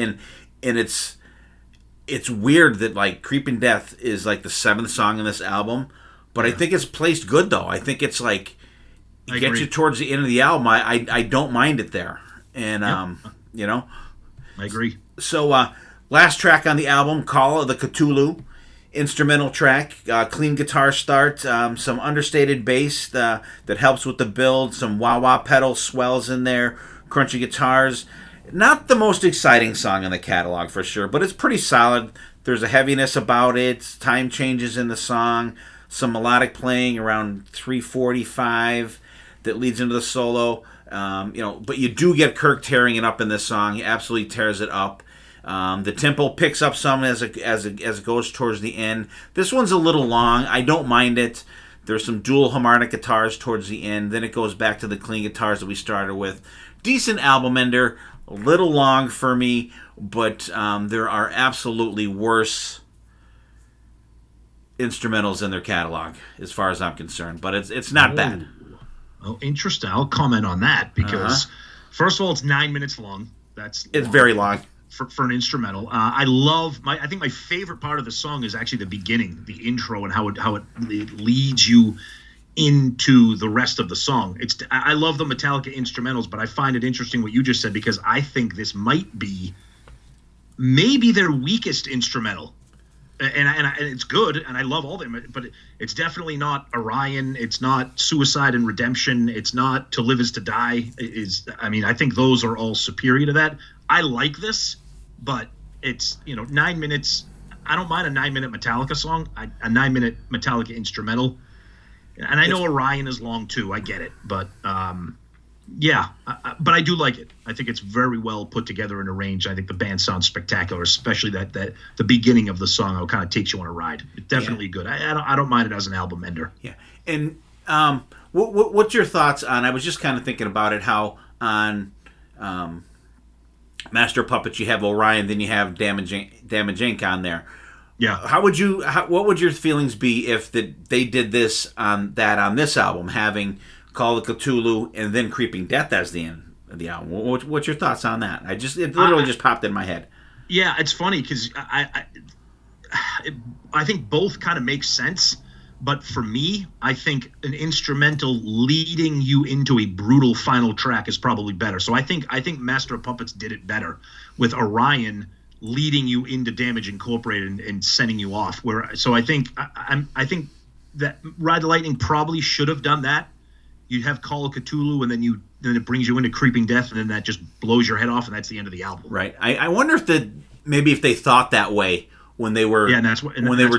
And it's weird that like "Creeping Death" is like the 7th song in this album, but I think it's placed good though. I think it's like it gets you towards the end of the album. I don't mind it there, and I agree. So last track on the album, "Call of the Cthulhu." Instrumental track, clean guitar start, some understated bass that helps with the build, some wah-wah pedal swells in there, crunchy guitars. Not the most exciting song in the catalog for sure, but it's pretty solid. There's a heaviness about it, time changes in the song, some melodic playing around 3:45 that leads into the solo. But you do get Kirk tearing it up in this song. He absolutely tears it up. The tempo picks up some as it goes towards the end. This one's a little long. I don't mind it. There's some dual harmonic guitars towards the end. Then it goes back to the clean guitars that we started with. Decent album ender. A little long for me, but there are absolutely worse instrumentals in their catalog as far as I'm concerned. But it's not bad. Oh, interesting. I'll comment on that because first of all, it's 9 minutes long. It's very long. For an instrumental. I think my favorite part of the song is actually the beginning, the intro, and how it leads you into the rest of the song. I love the Metallica instrumentals, but I find it interesting what you just said, because I think this might be maybe their weakest instrumental. And it's good, and I love all of them, but it's definitely not Orion. It's not Suicide and Redemption. It's not To Live Is to Die. I think those are all superior to that. I like this, but it's 9 minutes. I don't mind a 9-minute Metallica song, a 9-minute Metallica instrumental, and I know Orion is long too. I get it, but but I do like it. I think it's very well put together and arranged. I think the band sounds spectacular, especially that the beginning of the song. How it kind of takes you on a ride. It's definitely good. I don't mind it as an album ender. Yeah. And what's your thoughts on? I was just kind of thinking about it. How on Master of Puppets you have Orion, then you have Damage Inc. on there. Yeah. What would your feelings be if they did this on this album, having Call of Cthulhu and then Creeping Death as the end of the album? What's your thoughts on that? It literally just popped in my head. Yeah, it's funny because I think both kind of make sense, but for me, I think an instrumental leading you into a brutal final track is probably better. So I think Master of Puppets did it better with Orion leading you into Damage Incorporated and sending you off. I think that Ride the Lightning probably should have done that. You'd have Call of Cthulhu, and then it brings you into Creeping Death, and then that just blows your head off, and that's the end of the album. Right. I wonder if if they thought that way when they were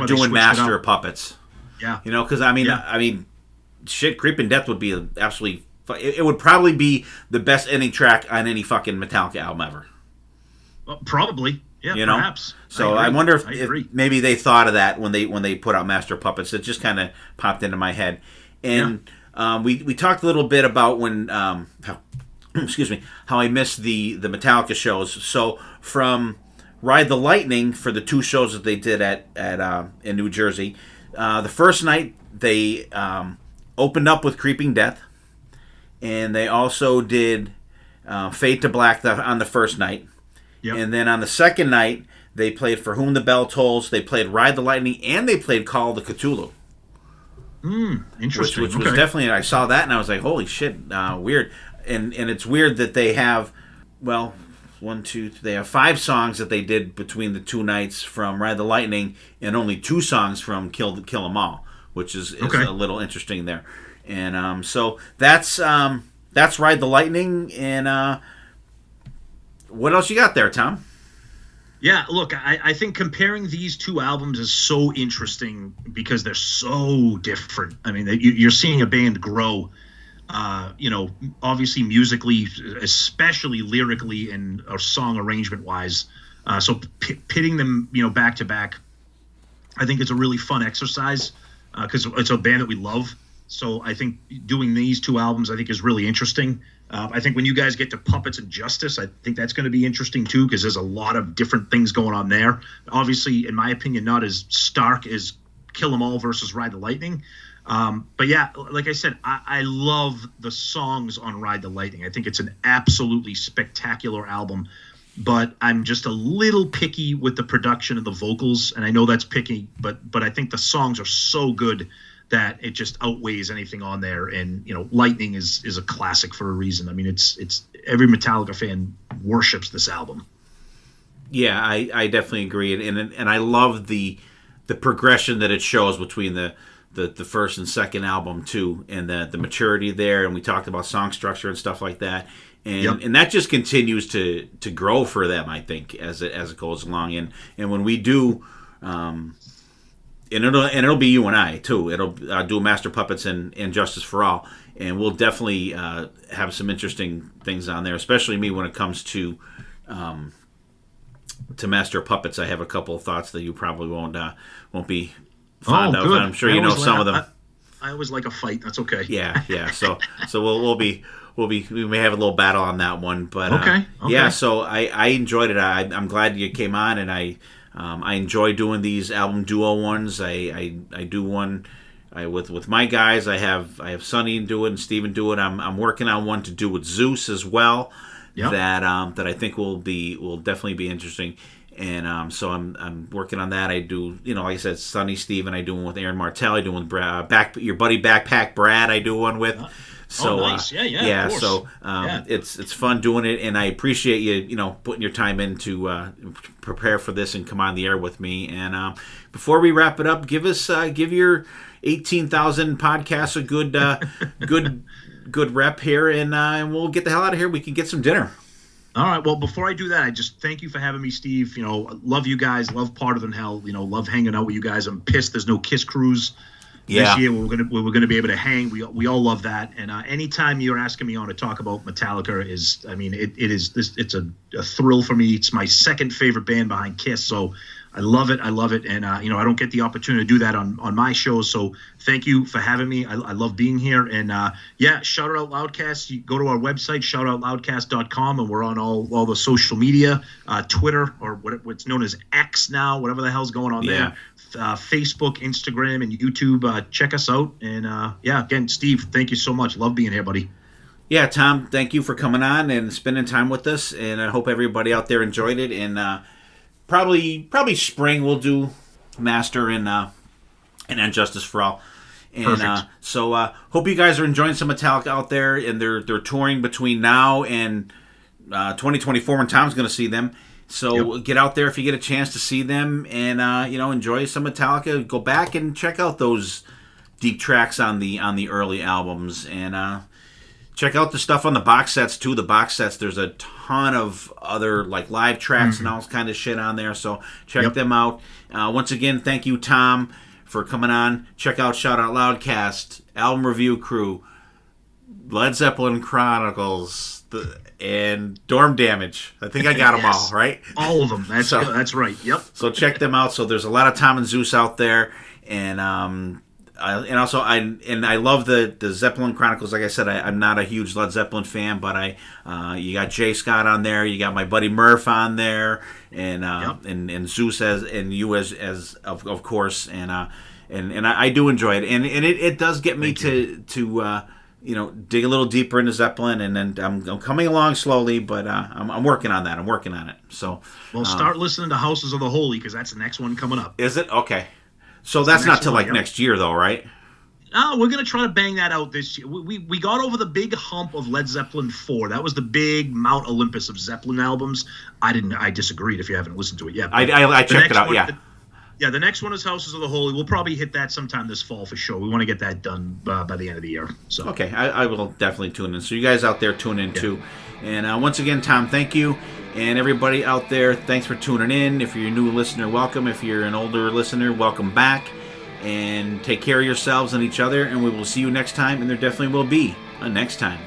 doing Master of Puppets. Yeah. Because shit, Creeping Death would be absolutely. It would probably be the best ending track on any fucking Metallica album ever. Well, probably. Yeah. Perhaps. So I wonder if maybe they thought of that when they put out Master of Puppets. It just kind of popped into my head, and. Yeah. We talked a little bit about when how I missed the Metallica shows. So from Ride the Lightning, for the 2 shows that they did at in New Jersey, the first night they opened up with Creeping Death, and they also did Fade to Black on the first night. Yep. And then on the second night they played For Whom the Bell Tolls, they played Ride the Lightning, and they played Call of the Cthulhu. Interesting. Which was definitely, I saw that and I was like, holy shit, weird. And it's weird that they have, they have 5 songs that they did between the 2 nights from Ride the Lightning, and only 2 songs from Kill 'Em All, which is a little interesting there. And so that's Ride the Lightning. And what else you got there, Tom? Yeah, look, I think comparing these 2 albums is so interesting because they're so different. I mean, you're seeing a band grow, obviously musically, especially lyrically and song arrangement-wise. So pitting them, back to back, I think it's a really fun exercise because it's a band that we love. So I think doing these 2 albums, I think, is really interesting. I think when you guys get to Puppets and Justice, I think that's going to be interesting too, because there's a lot of different things going on there. Obviously, in my opinion, not as stark as Kill 'Em All versus Ride the Lightning. But yeah, like I said, I love the songs on Ride the Lightning. I think it's an absolutely spectacular album, but I'm just a little picky with the production of the vocals, and I know that's picky, but I think the songs are so good that it just outweighs anything on there. And Lightning is a classic for a reason. I mean, it's every Metallica fan worships this album. Yeah, I definitely agree, and I love the progression that it shows between the first and second album too, and the maturity there. And we talked about song structure and stuff like that, and that just continues to grow for them, I think, as it goes along. And when we do. And it'll be you and I too. It'll do Master Puppets and Justice for All, and we'll definitely have some interesting things on there. Especially me when it comes to Master Puppets. I have a couple of thoughts that you probably won't be fond of. Good. I'm sure you know some of them. I always like a fight. That's okay. Yeah. So we may have a little battle on that one, but okay. Yeah. So I enjoyed it. I'm glad you came on, and I enjoy doing these album duo ones. I do one with my guys. I have Sonny do it and Steven do it. I'm working on one to do with Zeus as well. Yep. That I think will definitely be interesting. And so I'm working on that. I do, like I said, Sonny, Steven. I do one with Aaron Martell. I do one with your buddy Backpack Brad. I do one with. So, nice. Of course. So it's fun doing it, and I appreciate you putting your time in to prepare for this and come on the air with me. And before we wrap it up, give your 18,000 podcasts a good rep here, and we'll get the hell out of here. We can get some dinner. All right. Well, before I do that, I just thank you for having me, Steve. Love you guys. Love Parter Than Hell. Love hanging out with you guys. I'm pissed there's no Kiss Cruise this year. We're gonna be able to hang. We all love that. And anytime you're asking me on to talk about Metallica it's a thrill for me. It's my second favorite band behind Kiss. So I love it. And, I don't get the opportunity to do that on my shows. So thank you for having me. I love being here. And, Shout It Out Loudcast. You go to our website, shoutoutloudcast.com, and we're on all the social media, Twitter, or what's known as X now, whatever the hell's going on there. Facebook, Instagram, and YouTube. Check us out. And, again, Steve, thank you so much. Love being here, buddy. Yeah, Tom, thank you for coming on and spending time with us. And I hope everybody out there enjoyed it. And, Probably spring we'll do Master and Justice for All. And so hope you guys are enjoying some Metallica out there, and they're touring between now and 2024 when Tom's going to see them. So get out there if you get a chance to see them, and enjoy some Metallica. Go back and check out those deep tracks on the early albums, and check out the stuff on the box sets too. The box sets, there's a ton of other live tracks and all kind of shit on there. So check them out. Once again, thank you, Tom, for coming on. Check out Shout Out Loudcast, Album Review Crew, Led Zeppelin Chronicles, and Dorm Damage. I think I got them all right. All of them. That's right. Yep. So check them out. So there's a lot of Tom and Zeus out there, and I love the Zeppelin Chronicles. Like I said, I'm not a huge Led Zeppelin fan, but you got Jay Scott on there, you got my buddy Murph on there, and Zeus and you as of course, and I do enjoy it, and it does get me to dig a little deeper into Zeppelin, and then I'm coming along slowly, but I'm working on that. I'm working on it. So start listening to Houses of the Holy, because that's the next one coming up. Is it? Okay. So that's not till next year, though, right? No, we're going to try to bang that out this year. We got over the big hump of Led Zeppelin 4. That was the big Mount Olympus of Zeppelin albums. I disagreed if you haven't listened to it yet. I checked it out, the next one is Houses of the Holy. We'll probably hit that sometime this fall for sure. We want to get that done by the end of the year. So okay, I will definitely tune in. So you guys out there tune in too. And once again, Tom, thank you. And everybody out there, thanks for tuning in. If you're a new listener, welcome. If you're an older listener, welcome back. And take care of yourselves and each other. And we will see you next time. And there definitely will be a next time.